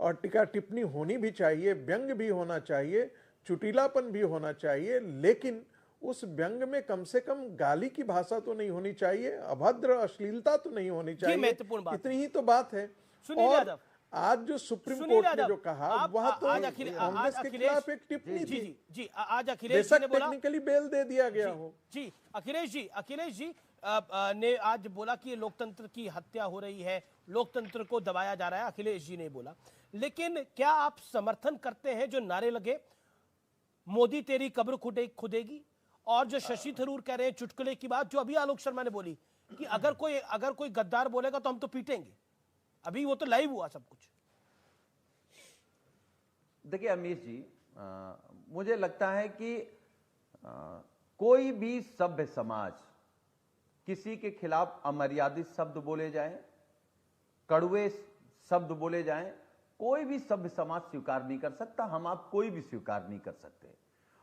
और टीका टिप्पणी होनी भी चाहिए, व्यंग भी होना चाहिए, चुटीलापन भी होना चाहिए, लेकिन उस व्यंग में कम से कम गाली की भाषा तो नहीं होनी चाहिए, अभद्र अश्लीलता तो नहीं होनी चाहिए। इतनी ही तो बात है। और आज जो सुप्रीम कोर्ट ने जो कहा वह तो कांग्रेस के खिलाफ एक टिप्पणी थी। जी आज अखिलेश ने बोला, टेक्निकली बेल दे दिया गया हो। जी अखिलेश जी ने आज बोला कि लोकतंत्र की हत्या हो रही है, लोकतंत्र को दबाया जा रहा है, अखिलेश जी ने बोला। लेकिन क्या आप समर्थन करते हैं जो नारे लगे मोदी तेरी कब्र खुदेगी, और जो शशि थरूर कह रहे हैं चुटकुले की बात जो अभी आलोक शर्मा ने बोली कि अगर कोई गद्दार बोलेगा तो हम तो पीटेंगे? अभी वो तो लाइव हुआ सब कुछ। देखिए अमीश जी, मुझे लगता है कि कोई भी सभ्य समाज किसी के खिलाफ अमर्यादित शब्द बोले जाएं, कड़वे शब्द बोले जाएं, कोई भी सभ्य समाज स्वीकार नहीं कर सकता। हम आप कोई भी स्वीकार नहीं कर सकते।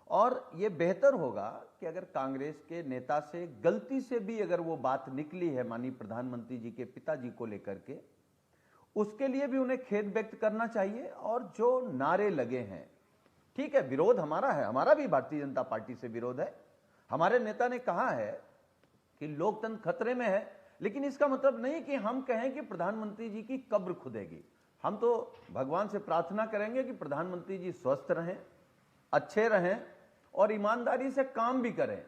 और यह बेहतर होगा कि अगर कांग्रेस के नेता से गलती से भी अगर वो बात निकली है माननीय प्रधानमंत्री जी के पिताजी को लेकर के, उसके लिए भी उन्हें खेद व्यक्त करना चाहिए। और जो नारे लगे हैं, ठीक है, विरोध हमारा है, हमारा भी भारतीय जनता पार्टी से विरोध है। हमारे नेता ने कहा है कि लोकतंत्र खतरे में है, लेकिन इसका मतलब नहीं कि हम कहें कि प्रधानमंत्री जी की कब्र खुदेगी। हम तो भगवान से प्रार्थना करेंगे कि प्रधानमंत्री जी स्वस्थ रहें, अच्छे रहें और ईमानदारी से काम भी करें।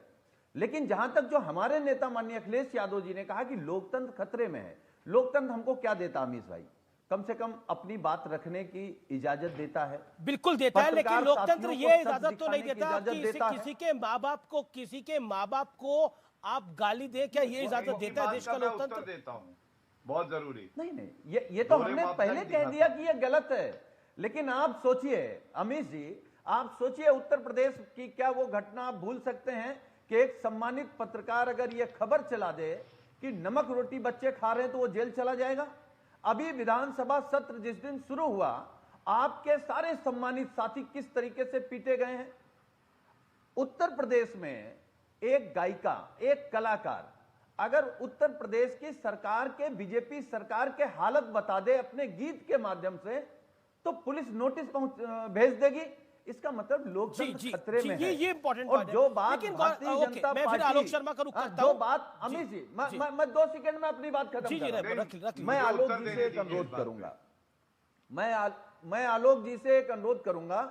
लेकिन जहां तक जो हमारे नेता माननीय अखिलेश यादव जी ने कहा कि लोकतंत्र खतरे में है, लोकतंत्र हमको क्या देता अमीश भाई? कम से कम अपनी बात रखने की इजाजत देता है। बिल्कुल देता है, लेकिन लोकतंत्र ये इजाजत तो नहीं देता कि किसी के माँ बाप को आप गाली दे, क्या ये इजाजत देता है देश का लोकतंत्र? देता हूं, बहुत जरूरी। नहीं, ये तो हमने पहले कह दिया कि ये गलत है। लेकिन आप सोचिए अमीश जी, आप सोचिए उत्तर प्रदेश की क्या वो घटना आप भूल सकते हैं कि एक सम्मानित पत्रकार अगर ये खबर चला दे कि नमक रोटी बच्चे खा रहे हैं तो वो जेल चला जाएगा? अभी विधानसभा सत्र जिस दिन शुरू हुआ, आपके सारे सम्मानित साथी किस तरीके से पीटे गए हैं। उत्तर प्रदेश में एक गायिका, एक कलाकार अगर उत्तर प्रदेश की सरकार के, बीजेपी सरकार के हालत बता दे अपने गीत के माध्यम से, तो पुलिस नोटिस भेज देगी। इसका मतलब लोकतंत्र खतरे में है। ये इंपॉर्टेंट और जो बात भारतीय जनता मैं फिर आलोक शर्मा का रुख करता हूं, जो बात अमित जी, मैं 2 सेकंड में अपनी बात खत्म कर, मैं आलोक जी से एक अनुरोध करूंगा, मैं आलोक जी से एक अनुरोध करूंगा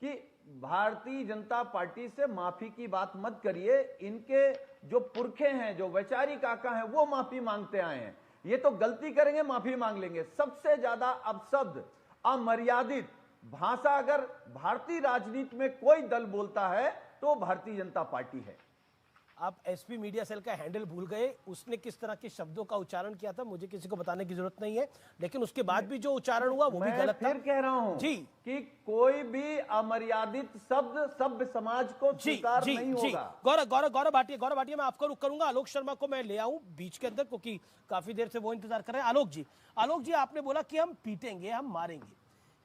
कि भारतीय जनता पार्टी से माफी की बात मत करिए। इनके जो पुरखे हैं, जो वैचारिक आका हैं, वो माफी मांगते आए हैं। ये तो गलती करेंगे माफी मांग लेंगे। सबसे ज्यादा अपशब्द, अमर्यादित भाषा अगर भारतीय राजनीति में कोई दल बोलता है तो भारतीय जनता पार्टी है। आप एसपी मीडिया सेल का हैंडल भूल गए, उसने किस तरह के शब्दों का उच्चारण किया था मुझे किसी को बताने की जरूरत नहीं है, लेकिन उसके बाद भी जो उच्चारण हुआ वो भी गलत था। फिर कह रहा हूं जी कि कोई भी अमर्यादित शब्द सभ्य समाज को स्वीकार नहीं होगा। गौरव भाटिया मैं आपको रुक करूंगा। आलोक शर्मा को मैं ले आऊं बीच के अंदर, क्योंकि काफी देर से वो इंतजार कर रहे हैं। आलोक जी आपने बोला कि हम पीटेंगे, हम मारेंगे।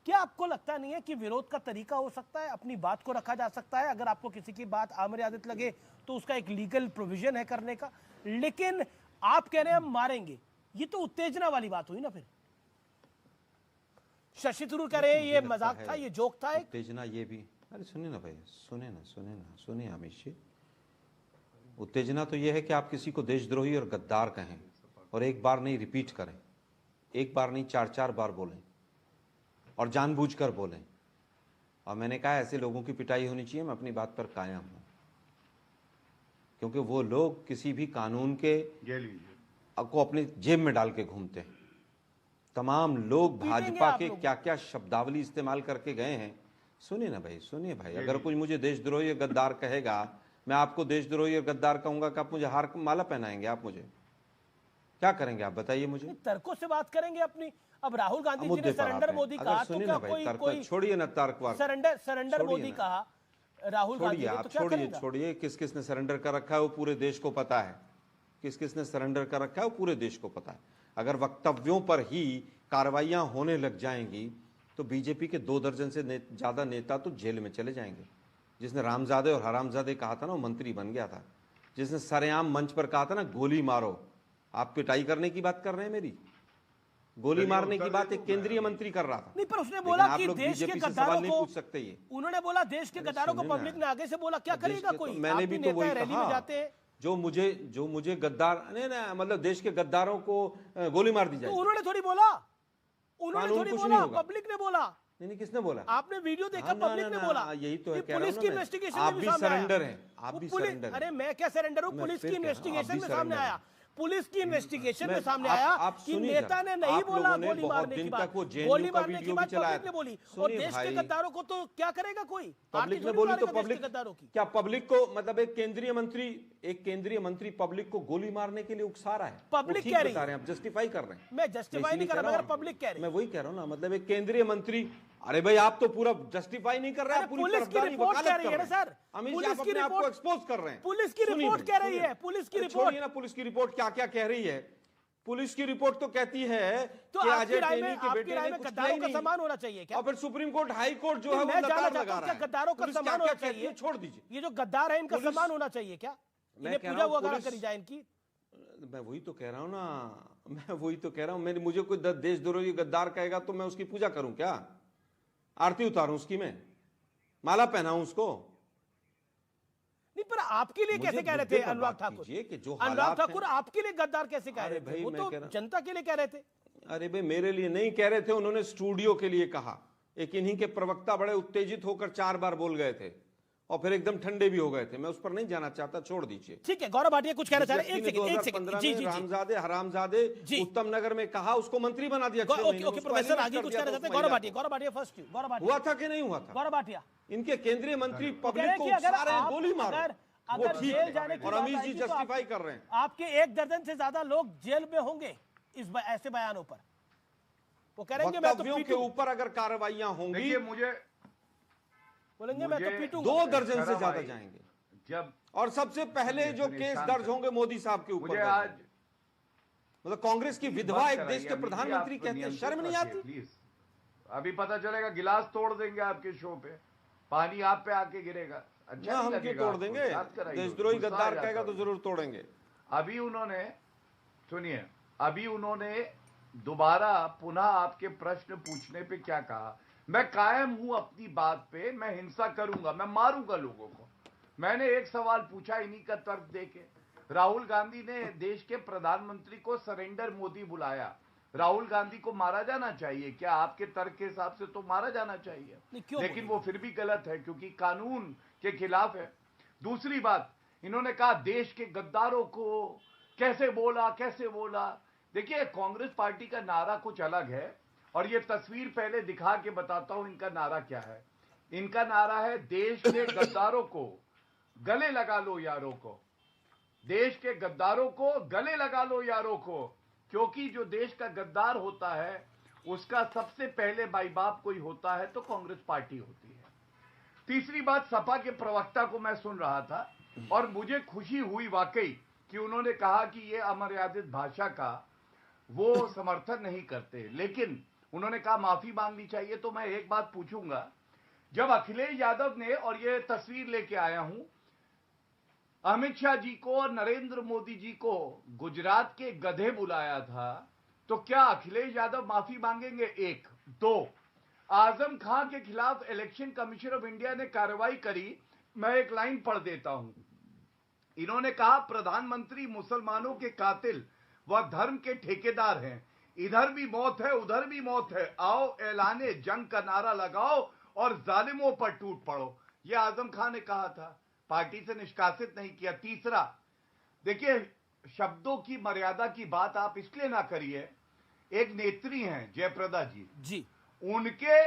क्या आपको लगता नहीं है कि विरोध का तरीका हो सकता है, अपनी बात को रखा जा सकता है? अगर आपको किसी की बात अमर्यादित लगे तो उसका एक लीगल प्रोविजन है करने का, लेकिन आप कह रहे हैं हम मारेंगे, ये तो उत्तेजना वाली बात हुई ना। फिर शशि थरूर कह रहे हैं ये मजाक था, ये जोक था। उत्तेजना ये भी, अरे सुनिए ना भाई, सुनिए अमित जी, उत्तेजना तो ये है कि आप किसी को देशद्रोही और गद्दार कहें और एक बार नहीं रिपीट करें, एक बार नहीं 4 बार बोलें और जानबूझकर बोलें। और मैंने कहा ऐसे लोगों की पिटाई होनी चाहिए। मैं अपनी बात पर कायम हूं, क्योंकि वो लोग किसी भी कानून के को अपनी जेब में डाल के घूमते हैं। तमाम लोग भाजपा के क्या क्या शब्दावली इस्तेमाल करके गए हैं। सुनिए ना भाई, सुनिए भाई, अगर कोई मुझे देशद्रोही और गद्दार कहेगा, मैं आपको देशद्रोही और गद्दार कहूंगा कि आप मुझे हार माला पहनाएंगे? आप मुझे क्या करेंगे? आप बताइए मुझे। तर्कों से बात करेंगे अपनी। अब राहुल गांधी जी ने सरेंडर मोदी कहा तो क्या कोई छोड़िए ना तर्कवार, सरेंडर मोदी कहा राहुल गांधी ने, तो क्या करेंगे? छोड़िए, किस किस ने सरेंडर कर रखा है वो पूरे देश को पता है। किस किस ने सरेंडर कर रखा है वो पूरे देश को पता है। अगर वक्तव्यों पर ही कार्रवाइयां होने लग जाएंगी तो बीजेपी के 2 दर्जन से ज्यादा नेता तो जेल में चले जाएंगे। जिसने रामजादे और हरामजादे कहा था ना, वो मंत्री बन गया था। जिसने सरेआम मंच पर कहा था ना गोली मारो, आप पिटाई करने की बात कर रहे हैं मेरी? गोली मारने की बात एक केंद्रीय मंत्री कर रहा था। नहीं, पर उसने बोला कि देश के गद्दारों को पूछ सकते। ये उन्होंने बोला देश के गद्दारों को पब्लिक ने आगे से बोला, क्या करेगा कोई? मैंने भी तो वही कहा, जो मुझे गद्दार नहीं ना, मतलब देश के गद्दारों को गोली मार दी जाए। उन्होंने थोड़ी बोला, पब्लिक ने बोला। नहीं, किसने बोला? आपने वीडियो देखा, पब्लिक ने बोला। यही तो है, पुलिस की इन्वेस्टिगेशन आप भी सरेंडर हैं, आप भी सरेंडर। अरे मैं क्या सरेंडर हूं? पुलिस की इन्वेस्टिगेशन में सामने आया, पुलिस की इन्वेस्टिगेशन में सामने आया कि नेता ने नहीं बोला गोली मारने की बात। गोली मारने की बात पब्लिक ने बोली, और देश के गद्दारों को तो क्या करेगा कोई? पब्लिक ने बोली तो पब्लिक गद्दारों की क्या? पब्लिक को मतलब एक केंद्रीय मंत्री पब्लिक को गोली मारने के लिए उकसा रहा है। पब्लिक कह रही है, आप जस्टिफाई कर रहे हैं। मैं जस्टिफाई नहीं कर रहा, मगर पब्लिक कह रही है। मैं वही कह रहा हूं ना, मतलब एक केंद्रीय मंत्री। अरे भाई आप तो पूरा जस्टिफाई नहीं कर रहे हैं, पुलिस की रिपोर्ट कह रही है ना सर, पुलिस की रिपोर्ट एक्सपोज कर रहे हैं। पुलिस की रिपोर्ट कह रही है, पुलिस की रिपोर्ट। छोड़िए ना पुलिस की रिपोर्ट क्या क्या कह रही है। पुलिस की रिपोर्ट तो कहती है तो कि आपकी राय में गद्दारों का सम्मान होना चाहिए क्या? और फिर सुप्रीम कोर्ट, हाई कोर्ट जो है वो लताड़ लगा रहा है। गद्दारों का सम्मान होना चाहिए? छोड़ दीजिए, ये जो गद्दार है इनका सम्मान होना चाहिए क्या? इन्हें पूजा वगैरह करी जाए इनकी? मैं वही तो कह रहा हूं ना, मुझे कोई देशद्रोही गद्दार कहेगा तो मैं उसकी पूजा करूं क्या? आरती उतारूं उसकी, मैं माला पहनाऊं उसको? नहीं, पर आपके लिए कैसे कह रहे थे अनुराग ठाकुर? अनुराग ठाकुर आपके लिए गद्दार कैसे कह रहे थे? वो तो जनता के लिए कह रहे थे। अरे भाई मेरे लिए नहीं कह रहे थे, उन्होंने स्टूडियो के लिए कहा। एक इन्हीं के प्रवक्ता बड़े उत्तेजित होकर 4 बार बोल गए थे। और फिर एकदम ठंडे भी हो गए थे। मैं उस पर नहीं जाना चाहता, छोड़ दीजिए। ठीक है, गौरव भाटिया कुछ कहना चाह रहे हैं। एक सेकंड 2015 में रामजादे हरामजादे उत्तम नगर में कहा, उसको मंत्री बना दिया। ओके प्रोफेसर, आगे कुछ कहना चाहते हैं। गौरव भाटिया फर्स्ट, गौरव भाटिया हुआ था कि नहीं हुआ था? गौरव भाटिया, इनके केंद्रीय मंत्री पब्लिक को उकसा रहे हैं, गोली मारो, अगर जेल जाने की और बात अमीश जी आएगी तो जस्टिफाई कर रहे हैं। आपके 1 दर्जन से ज्यादा लोग जेल में होंगे इस ऐसे बयानों पर। वो करेंगे मैं तो वक्तव्यों के ऊपर अगर कार्रवाइयां होंगी, मुझे बोलेंगे मैं तो पीटूंगा। 2 दर्जन से ज्यादा जाएंगे। जब और सबसे पहले जो केस दर्ज होंगे मोदी साहब के ऊपर। आज मतलब कांग्रेस की विधवा एक देश के प्रधानमंत्री कहते हैं, शर्म नहीं आती? प्लीज, अभी पता चलेगा गिलास तोड़ देंगे आपके शो पे, पानी आप पे आके गिरेगा। अच्छा हम क्यों तोड़ देंगे? देशद्रोही गद्दार कहेगा तो जरूर तोड़ेंगे। अभी उन्होंने, सुनिए, अभी उन्होंने दोबारा पुनः आपके प्रश्न पूछने पे क्या कहा, मैं कायम हूं अपनी बात पे, मैं हिंसा करूंगा, मैं मारूंगा लोगों को। मैंने एक सवाल पूछा इन्हीं का तर्क देके। राहुल गांधी ने देश के प्रधानमंत्री को सरेंडर मोदी बुलाया। राहुल गांधी को मारा जाना चाहिए क्या? आपके तर्क के हिसाब से तो मारा जाना चाहिए, लेकिन वो फिर भी गलत है क्योंकि कानून के खिलाफ है। दूसरी बात, इन्होंने कहा देश के गद्दारों को कैसे बोला। देखिए, कांग्रेस पार्टी का नारा कुछ अलग है, और ये तस्वीर पहले दिखा के बताता हूं इनका नारा क्या है। इनका नारा है, देश के गद्दारों को गले लगा लो यारों को। देश के गद्दारों को गले लगा लो यारों को, क्योंकि जो देश का गद्दार होता है उसका सबसे पहले माई बाप कोई होता है तो कांग्रेस पार्टी होती है। तीसरी बात, सपा के प्रवक्ता को मैं सुन रहा था और मुझे खुशी हुई वाकई कि उन्होंने कहा कि ये अमर्यादित भाषा का वो समर्थन नहीं करते, लेकिन उन्होंने कहा माफी मांगनी चाहिए। तो मैं एक बात पूछूंगा, जब अखिलेश यादव ने, और ये तस्वीर लेके आया हूं, अमित शाह जी को और नरेंद्र मोदी जी को गुजरात के गधे बुलाया था, तो क्या अखिलेश यादव माफी मांगेंगे? 1, 2, आजम खान के खिलाफ इलेक्शन कमीशन ऑफ इंडिया ने कार्रवाई करी। मैं एक लाइन पढ़ देता हूं। इन्होंने कहा, प्रधानमंत्री मुसलमानों के कातिल व धर्म के ठेकेदार हैं, इधर भी मौत है उधर भी मौत है, आओ ऐलाने जंग का नारा लगाओ और जालिमों पर टूट पड़ो। यह आजम खान ने कहा था, पार्टी से निष्कासित नहीं किया। तीसरा, देखिए, शब्दों की मर्यादा की बात आप इसलिए ना करिए। एक नेत्री हैं जयप्रदा जी, उनके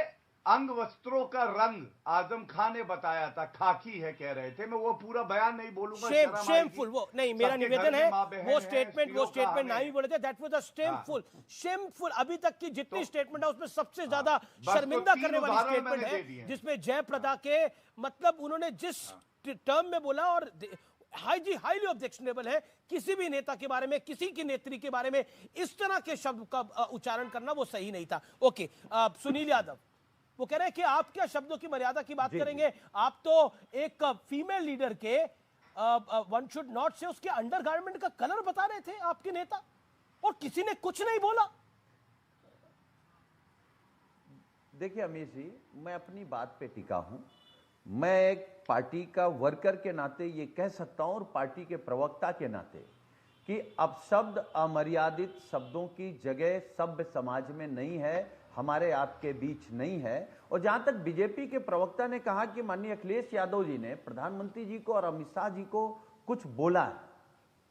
अंग वस्त्रों का रंग आजम खान ने बताया था खाकी है, कह रहे थे। मैं वो पूरा बयान नहीं बोलूंगा, शेमफुल। वो नहीं, मेरा निवेदन है वो स्टेटमेंट ना ही बोले थे। That was a shameful. अभी तक की जितनी स्टेटमेंट है उसमें सबसे ज्यादा शर्मिंदा करने वाली स्टेटमेंट है, जिसमें जयप्रदा के मतलब उन्होंने जिस टर्म में बोला, और हाईली ऑब्जेक्शनेबल है किसी भी नेता के बारे में, किसी की नेत्री के बारे में इस तरह के शब्द का उच्चारण करना वो सही नहीं था। ओके, सुनील यादव वो कह रहे हैं कि आप क्या शब्दों की मर्यादा की बात करेंगे? आप तो एक फीमेल लीडर के वन शुड नॉट से उसके अंडरगारमेंट का कलर बता रहे थे आपके नेता, और किसी ने कुछ नहीं बोला। देखिए अमीश जी, मैं अपनी बात पे टिका हूं। मैं एक पार्टी का वर्कर के नाते ये कह सकता हूं, और पार्टी के प्रवक्ता के नाते, कि अब शब्द अमर्यादित शब्दों की जगह सभ्य समाज में नहीं है, हमारे आपके बीच नहीं है। और जहां तक बीजेपी के प्रवक्ता ने कहा कि माननीय अखिलेश यादव जी ने प्रधानमंत्री जी को और अमित शाह जी को कुछ बोला है,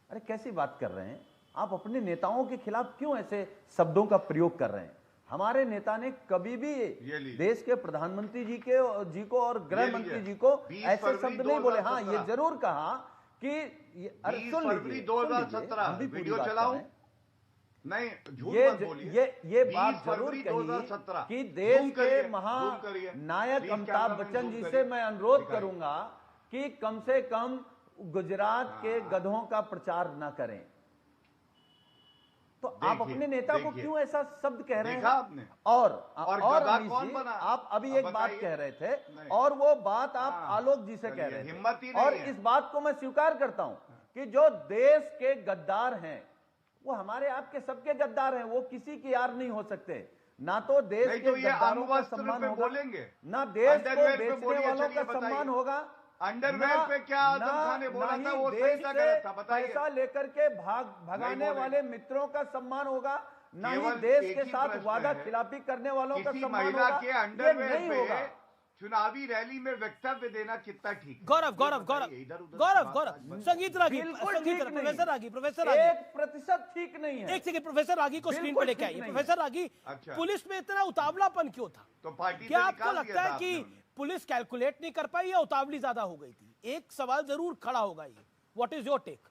अरे कैसी बात कर रहे हैं आप? अपने नेताओं के खिलाफ क्यों ऐसे शब्दों का प्रयोग कर रहे हैं? हमारे नेता ने कभी भी देश के प्रधानमंत्री जी को और गृह मंत्री जी को ऐसे शब्द नहीं बोले। हाँ, ये जरूर कहा कि 20 फरवरी 2017 वीडियो चलाऊं? नहीं, झूठ मत बोलिए। ये बात जरूर कही कि देश के महानायक अमिताभ बच्चन जी से मैं अनुरोध करूंगा कि कम से कम गुजरात के गधों का प्रचार ना करें। तो आप अपने नेता को क्यों ऐसा शब्द कह रहे हैं? आपने और कौन बना? आप अभी एक बात कह रहे थे, और वो बात आप आलोक जी से कह रहे थे, और इस बात को मैं स्वीकार करता हूं कि जो देश के गद्दार हैं वो हमारे आपके सबके गद्दार हैं, वो किसी की यार नहीं हो सकते। ना तो देश के गद्दारों का सम्मान होगा, ना देश को बेचने वालों का सम्मान होगा। अंडरवेयर पे क्या आजम खान ने बोला था वो सही था गलत था बताइए? पैसा लेकर के भगाने वाले मित्रों का सम्मान होगा, ना ही देश के साथ वादा खिलाफी करने वालों का सम्मान होगा। महिला के अंडरवेयर पे चुनावी रैली में वक्तव्य देना कितना ठीक है? गौरव गौरव गौरव गौरव गौरव संगीत रागी, प्रोफेसर रागी, प्रोफेसर रागी 1% ठीक नहीं है। एक सेकंड, प्रोफेसर रागी को स्क्रीन पे लेके आइए। प्रोफेसर रागी, पुलिस में इतना उतावलापन क्यों था? तो पार्टी क्या आपको लगता है कि पुलिस कैलकुलेट नहीं कर पाई या उतावली ज्यादा हो गई थी? एक सवाल जरूर खड़ा होगा ये, व्हाट इज योर टेक?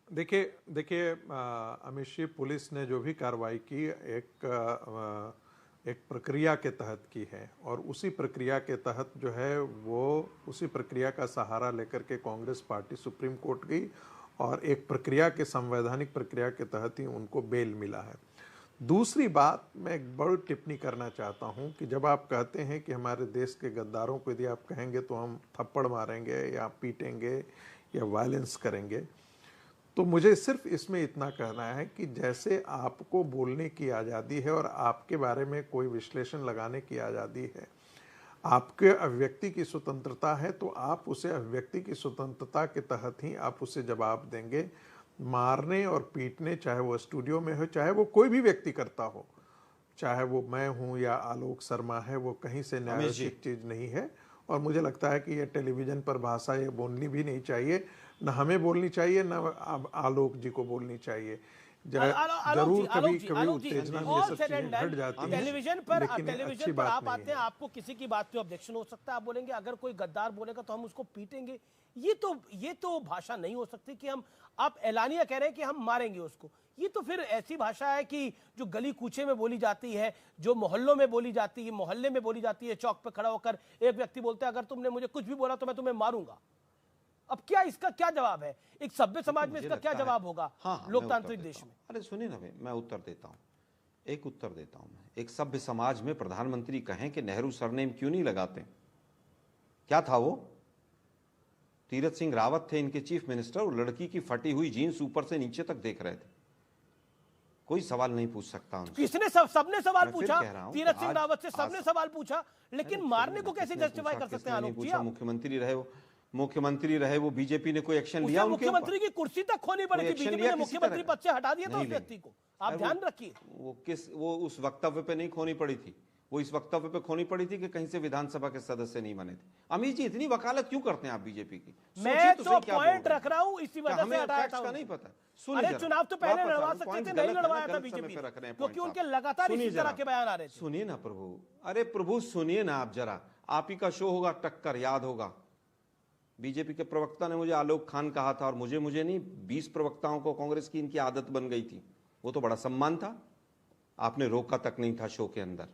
देखिए अमित जी, पुलिस ने जो भी कार्रवाई की एक प्रक्रिया के तहत की है और उसी प्रक्रिया के तहत जो है वो उसी प्रक्रिया का सहारा लेकर के कांग्रेस पार्टी सुप्रीम कोर्ट गई और एक प्रक्रिया के संवैधानिक प्रक्रिया के तहत ही उनको बेल मिला है। दूसरी बात, मैं एक बड़ी टिप्पणी करना चाहता हूं कि जब आप कहते हैं कि हमारे देश के गद्दारों को यदि आप कहेंगे तो हम थप्पड़ मारेंगे या पीटेंगे या वायलेंस करेंगे, तो मुझे सिर्फ इसमें इतना कहना है कि जैसे आपको बोलने की आज़ादी है और आपके बारे में कोई विश्लेषण लगाने की आज़ादी है, आपके अभिव्यक्ति की स्वतंत्रता है, तो आप उसे अभिव्यक्ति की स्वतंत्रता के तहत ही आप उसे जवाब देंगे। मारने और पीटने, चाहे वो स्टूडियो में हो, चाहे वो कोई भी व्यक्ति करता हो, चाहे वो मैं हूं या आलोक शर्मा है, वो कहीं से न्यायोचित चीज नहीं है। और मुझे लगता है कि ये टेलीविजन पर भाषा ये बोलनी भी नहीं चाहिए, न हमें बोलनी चाहिए, न आलोक जी को बोलनी चाहिए। जरूर कभी कभी उत्तेजना में ये सब चीजें घट जाती हैं, टेलीविजन पर आप आते हैं, आपको किसी की बात पे ऑब्जेक्शन हो सकता है, आप बोलेंगे अगर कोई गद्दार बोलेगा तो हम उसको पीटेंगे। ये तो भाषा नहीं हो सकती कि आप एलानिया कह रहे हैं कि हम मारेंगे उसको। ये तो फिर ऐसी भाषा है कि जो गली कूचे में बोली जाती है, जो मोहल्लों में बोली जाती है, मोहल्ले में बोली जाती है, चौक पे खड़ा होकर एक व्यक्ति बोलता है अगर तुमने मुझे कुछ भी बोला तो मैं तुम्हें मारूंगा। अब क्या इसका क्या जवाब है? एक सभ्य समाज में इसका क्या जवाब होगा? लोकतांत्रिक देश में। अरे सुनिए ना, मैं उत्तर देता हूँ, एक उत्तर देता हूँ। मैं एक सभ्य समाज में प्रधानमंत्री कहें कि नेहरू सरनेम क्यों नहीं लगाते? क्या था वो? तीरथ सिंह रावत थे इनके चीफ मिनिस्टर, और लड़की की फटी हुई जीन्स ऊपर से नीचे तक देख रहे थे। कोई सवाल नहीं पूछ सकता उनसे। किसने सबने सवाल पूछा, तीरथ सिंह रावत से सबने सवाल पूछा, लेकिन मारने को कैसे जस्टिफाई कर सकते हैं आलोक जी? मुख्यमंत्री रहे वो, बीजेपी ने कोई एक्शन लिया? मुख्यमंत्री की कुर्सी तक खोनी पड़ी थी, बीजेपी ने मुख्यमंत्री पद से हटा दिया था उस व्यक्ति को, आप ध्यान रखिए। वो उस वक्तव्य पे नहीं खोनी पड़ी थी, वो इस वक्तव्य पे खोनी पड़ी थी कि कहीं से विधानसभा के सदस्य नहीं बने थे। अमित जी, इतनी वकालत क्यों करते हैं आप बीजेपी की? मैं तो पॉइंट रख रहा हूं, इसी वजह से हटाया था। नहीं पता। अरे चुनाव तो पहले लड़वा सकते थे, नहीं लड़वाया था बीजेपी, क्योंकि उनके लगातार इसी तरह के बयान आ रहे थे। सुनिए ना प्रभु, अरे प्रभु सुनिए ना आप जरा, आप ही का शो होगा टक्कर, याद होगा। बीजेपी के प्रवक्ता ने मुझे आलोक खान कहा था, और मुझे नहीं 20 प्रवक्ताओं को कांग्रेस की इनकी आदत बन गई थी। वो तो बड़ा सम्मान था, आपने रोका तक नहीं था शो के अंदर।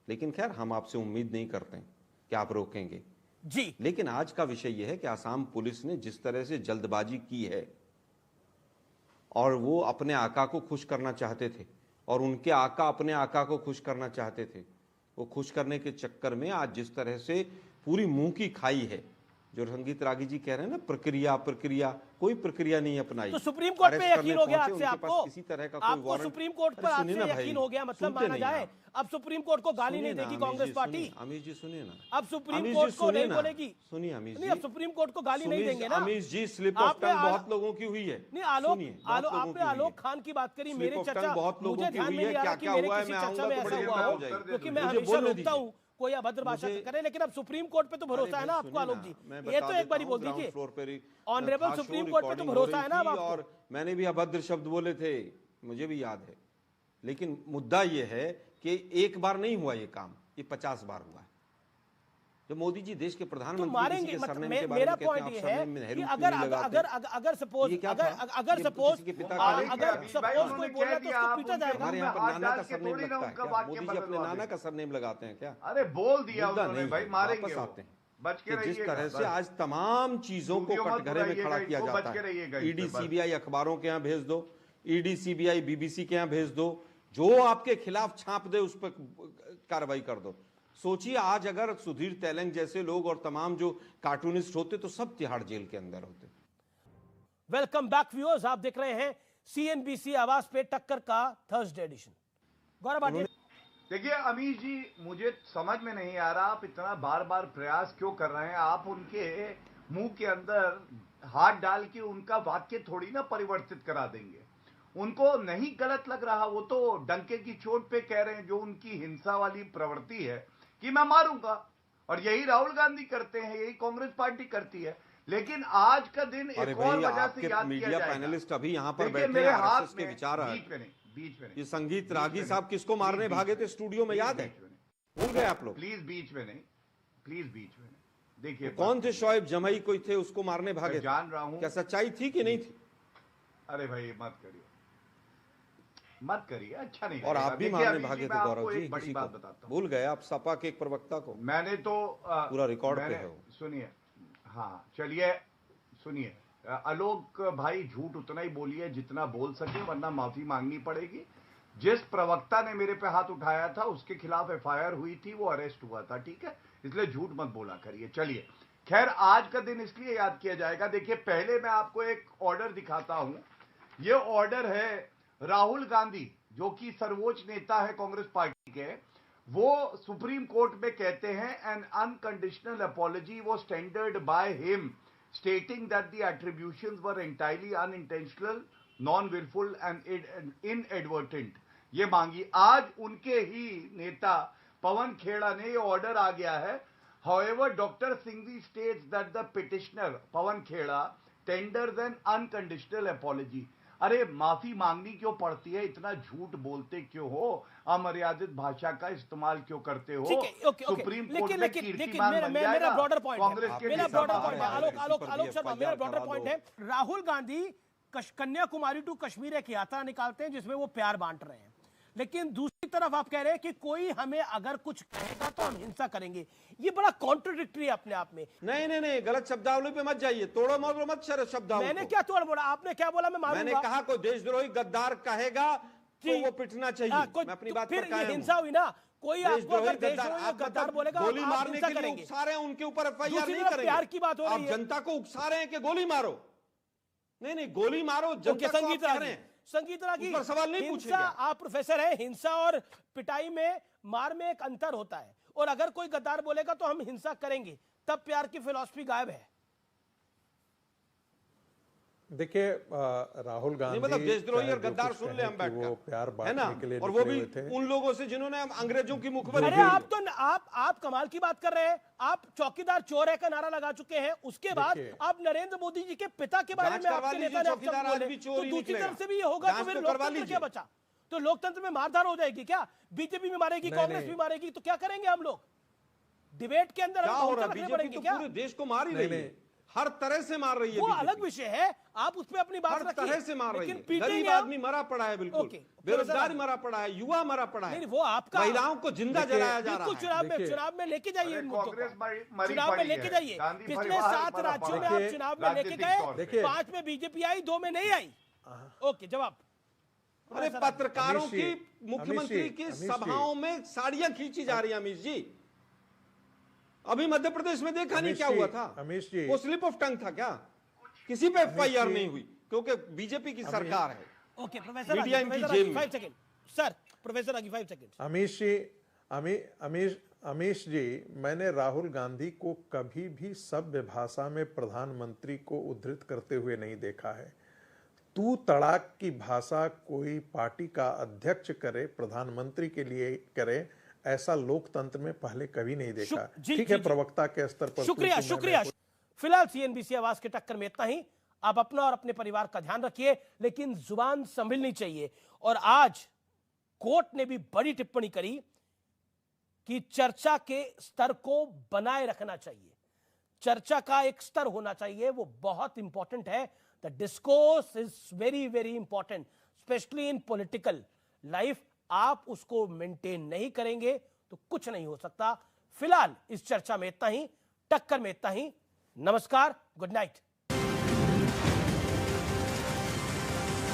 लेकिन खैर, हम आपसे उम्मीद नहीं करते कि आप रोकेंगे जी। लेकिन आज का विषय यह है कि आसाम पुलिस ने जिस तरह से जल्दबाजी की है, और वो अपने आका को खुश करना चाहते थे, और उनके आका अपने आका को खुश करना चाहते थे, वो खुश करने के चक्कर में आज जिस तरह से पूरी मुंह की खाई है, जो संगीत रागी जी कह रहे हैं ना, प्रक्रिया, कोई प्रक्रिया नहीं अपनाई। तो सुप्रीम कोर्ट पे यकीन हो गया आपसे, आपको किसी तरह का कोई आपको सुप्रीम कोर्ट पर आपसे यकीन हो गया, मतलब माना जाए अब सुप्रीम कोर्ट को गाली नहीं देगी कांग्रेस पार्टी। अमीश जी सुनिए ना, अब सुप्रीम कोर्ट को नहीं बोलेगी। सुनिए अमीश जी, अब सुप्रीम कोर्ट को गाली नहीं देंगे ना अमीश जी। स्लिप ऑफ टंग बहुत लोगों की हुई है। नहीं आपने आलोक खान की बात करी, मेरे चर्चा मुझे ध्यान में नहीं आ रहा कि मेरे किसी चर्चा में ऐसा हुआ हो, क्योंकि मैं हमेशा रोकता हूँ कोई अभद्र भाषा करे। लेकिन अब सुप्रीम कोर्ट पे तो भरोसा है ना आपको आलोक जी, ये तो एक बार बोल दीजिए, ऑनरेबल सुप्रीम कोर्ट पे तो भरोसा है ना आपको। और मैंने भी अभद्र शब्द बोले थे, मुझे भी याद है। लेकिन मुद्दा ये है कि एक बार नहीं हुआ ये काम, ये 50 बार हुआ है। जब मोदी जी देश के प्रधानमंत्री मारेंगे, मेरा पॉइंट ये है कि अगर सपोज कोई बोल रहा है तो उसको पीटा जाएगा। हमारे यहाँ पर नाना का सरनेम लगता है क्या? मोदी जी अपने नाना का सरनेम लगाते हैं क्या? अरे बोल दिया उन्होंने भाई, मारेंगे आते हैं। जिस तरह से आज तमाम चीजों को कटघरे में खड़ा किया जाता है, ईडी सीबीआई अखबारों के यहाँ भेज दो, ईडी सीबीआई बीबीसी के यहाँ भेज दो, जो आपके खिलाफ छाप दे उस पर कार्रवाई कर दो। सोचिए, आज अगर सुधीर तेलंग जैसे लोग और तमाम जो कार्टूनिस्ट होते तो सब तिहाड़ जेल के अंदर होते। वेलकम बैक व्यूअर्स, आप देख रहे हैं सीएनबीसी आवाज पे टक्कर का थर्सडे एडिशन। गौरव भाटिया, देखिए अमीश जी, मुझे समझ में नहीं आ रहा आप इतना बार बार प्रयास क्यों कर रहे हैं। आप उनके मुंह के अंदर हाथ डाल के उनका वाक्य थोड़ी ना परिवर्तित करा देंगे। उनको नहीं गलत लग रहा, वो तो डंके की चोट पे कह रहे हैं। जो उनकी हिंसा वाली प्रवृत्ति है, कि मैं मारूंगा। और यही राहुल गांधी करते हैं, यही कांग्रेस पार्टी करती है। लेकिन आज का दिन एक और वजह से याद किया जाएगा। पैनलिस्ट अभी यहाँ पर देखिए, बैठे मेरे हैं, हाथ आरएसएस के में विचार बीच में नहीं ये संगीत रागी साहब किसको मारने भागे थे स्टूडियो में, याद है? भूल गए आप लोग? प्लीज बीच में नहीं, प्लीज बीच में नहीं। देखिए कौन थे, शोएब जमई कोई थे, उसको मारने भागे? जान रहा हूं। क्या सच्चाई थी कि नहीं थी? अरे भाई मत करिए, मत करिए, अच्छा नहीं। और आप भी मारने भागे थे गौरव जी, बड़ी बात बताता हूं। भूल गए आप सपा के एक प्रवक्ता को? मैंने तो पूरा रिकॉर्ड पे है वो। सुनिए, हाँ चलिए सुनिए, आलोक भाई झूठ उतना ही बोलिए जितना बोल सके, वरना माफी मांगनी पड़ेगी। जिस प्रवक्ता ने मेरे पे हाथ उठाया था उसके खिलाफ एफआईआर हुई थी, वो अरेस्ट हुआ था, ठीक है? इसलिए झूठ मत बोला करिए। चलिए, खैर आज का दिन इसलिए याद किया जाएगा। देखिए, पहले मैं आपको एक ऑर्डर दिखाता हूं। ये ऑर्डर है राहुल गांधी, जो कि सर्वोच्च नेता है कांग्रेस पार्टी के। वो सुप्रीम कोर्ट में कहते हैं N unconditional apology was tendered by him stating that the attributions were entirely unintentional, non-willful and inadvertent। ये मांगी आज उनके ही नेता पवन खेड़ा ने, ये ऑर्डर आ गया है। However, Dr. Singhvi states that the petitioner Pawan Khera tenders an unconditional apology। अरे माफी मांगनी क्यों पड़ती है? इतना झूठ बोलते क्यों हो? अमर्यादित भाषा का इस्तेमाल क्यों करते हो? सुप्रीम कोर्ट में कीर्तिमान बन जाएगा। मेरा ब्रॉडर पॉइंट है, राहुल गांधी कन्याकुमारी टू कश्मीर एक यात्रा निकालते हैं जिसमें वो प्यार बांट रहे हैं, लेकिन दूसरी तरफ आप कह रहे हैं कि कोई हमें अगर कुछ कहेगा तो हम हिंसा करेंगे। ये बड़ा कॉन्ट्रडिक्टरी है अपने आप में। नहीं, गलत शब्दावली पे मत जाइए, तोड़ो मोड़ो मत शब्दावली। मैंने क्या तोड़ मोड़ा? आपने क्या बोला? मैं मारूंगा। मैंने कहा कोई देशद्रोही गद्दार कहेगा तो वो पिटना चाहिए। मैं अपनी बात फिर ये हिंसा हुई ना। कोई आपको अगर देशद्रोही गद्दार बोलेगा, गोली मारने के लिए उकसा रहे हैं, उनके ऊपर एफआईआर नहीं करेंगे। प्यार की बात हो रही है। आप जनता को उकसा रहे हैं कि गोली मारो। नहीं, गोली मारो, जनता को आप कह रहे हैं। संगीत रागी पर सवाल नहीं पूछेगा। आप प्रोफेसर हैं, हिंसा और पिटाई में, मार में एक अंतर होता है। और अगर कोई गद्दार बोलेगा तो हम हिंसा करेंगे, तब प्यार की फिलॉसफी गायब है। देखिए, राहुल गांधी मतलब देशद्रोही और गद्दार सुन ले हम बैठकर, वो प्यार बांटने के लिए और वो भी उन लोगों से जिन्होंने अंग्रेजों की मुखबरी। अरे आप कमाल की बात कर रहे हैं। आप चौकीदार चोर है का नारा लगा चुके हैं, उसके बाद आप नरेंद्र मोदी जी के पिता के बारे में आपके नेता ने बोले, तो दूसरी तरफ से भी ये होगा तो फिर लोकतंत्र क्या बचा? तो लोकतंत्र में मारधार हो जाएगी क्या? बीजेपी में मारेगी, कांग्रेस भी मारेगी, तो क्या करेंगे हम लोग? डिबेट के अंदर बीजेपी तो पूरे देश को मार ही रही है, हर तरह से मार रही है। वो अलग विषय है, आप उस पे अपनी बात रखिए। हर तरह से मार रही है। गरीब आदमी मरा पड़ा है, बिल्कुल बेरोजगार मरा पड़ा है, युवा मरा पड़ा है। वो आपका, महिलाओं को जिंदा जलाया जा रहा है। चुनाव में लेके जाइए, चुनाव में लेके जाइए। पिछले 7 राज्यों में आप चुनाव में लेके गए, 5 में बीजेपी आई, 2 में नहीं आई। ओके, जवाब। अरे पत्रकारों की, मुख्यमंत्री की सभाओं में साड़ियां खींची जा रही है। अमीश जी, अभी मध्य प्रदेश में देखा नहीं क्या हुआ था? अमीश जी, वो स्लिप ऑफ टंग था क्या? किसी पे एफआईआर नहीं हुई क्योंकि बीजेपी की सरकार है। ओके प्रोफेसर, मीडिया इनकी जेब में। 5 सेकंड सर, प्रोफेसर आगे 5 सेकंड। अमीश जी, मैंने राहुल गांधी को कभी भी सभ्य भाषा में प्रधानमंत्री को उद्धृत करते हुए नहीं देखा है। तू तड़ाक की भाषा कोई पार्टी का अध्यक्ष करे, प्रधानमंत्री के लिए करे, ऐसा लोकतंत्र में पहले कभी नहीं देखा। ठीक है, प्रवक्ता के स्तर पर शुक्रिया। फिलहाल सीएनबीसी आवाज के टक्कर में इतना ही। आप अपना और अपने परिवार का ध्यान रखिए, लेकिन जुबान संभलनी चाहिए। और आज कोर्ट ने भी बड़ी टिप्पणी करी कि चर्चा के स्तर को बनाए रखना चाहिए। चर्चा का एक स्तर होना चाहिए, वो बहुत इंपॉर्टेंट है। The discourse is very very important, specially in political life. आप उसको मेंटेन नहीं करेंगे तो कुछ नहीं हो सकता। फिलहाल इस चर्चा में इतना ही, टक्कर में इतना ही। नमस्कार, गुड नाइट।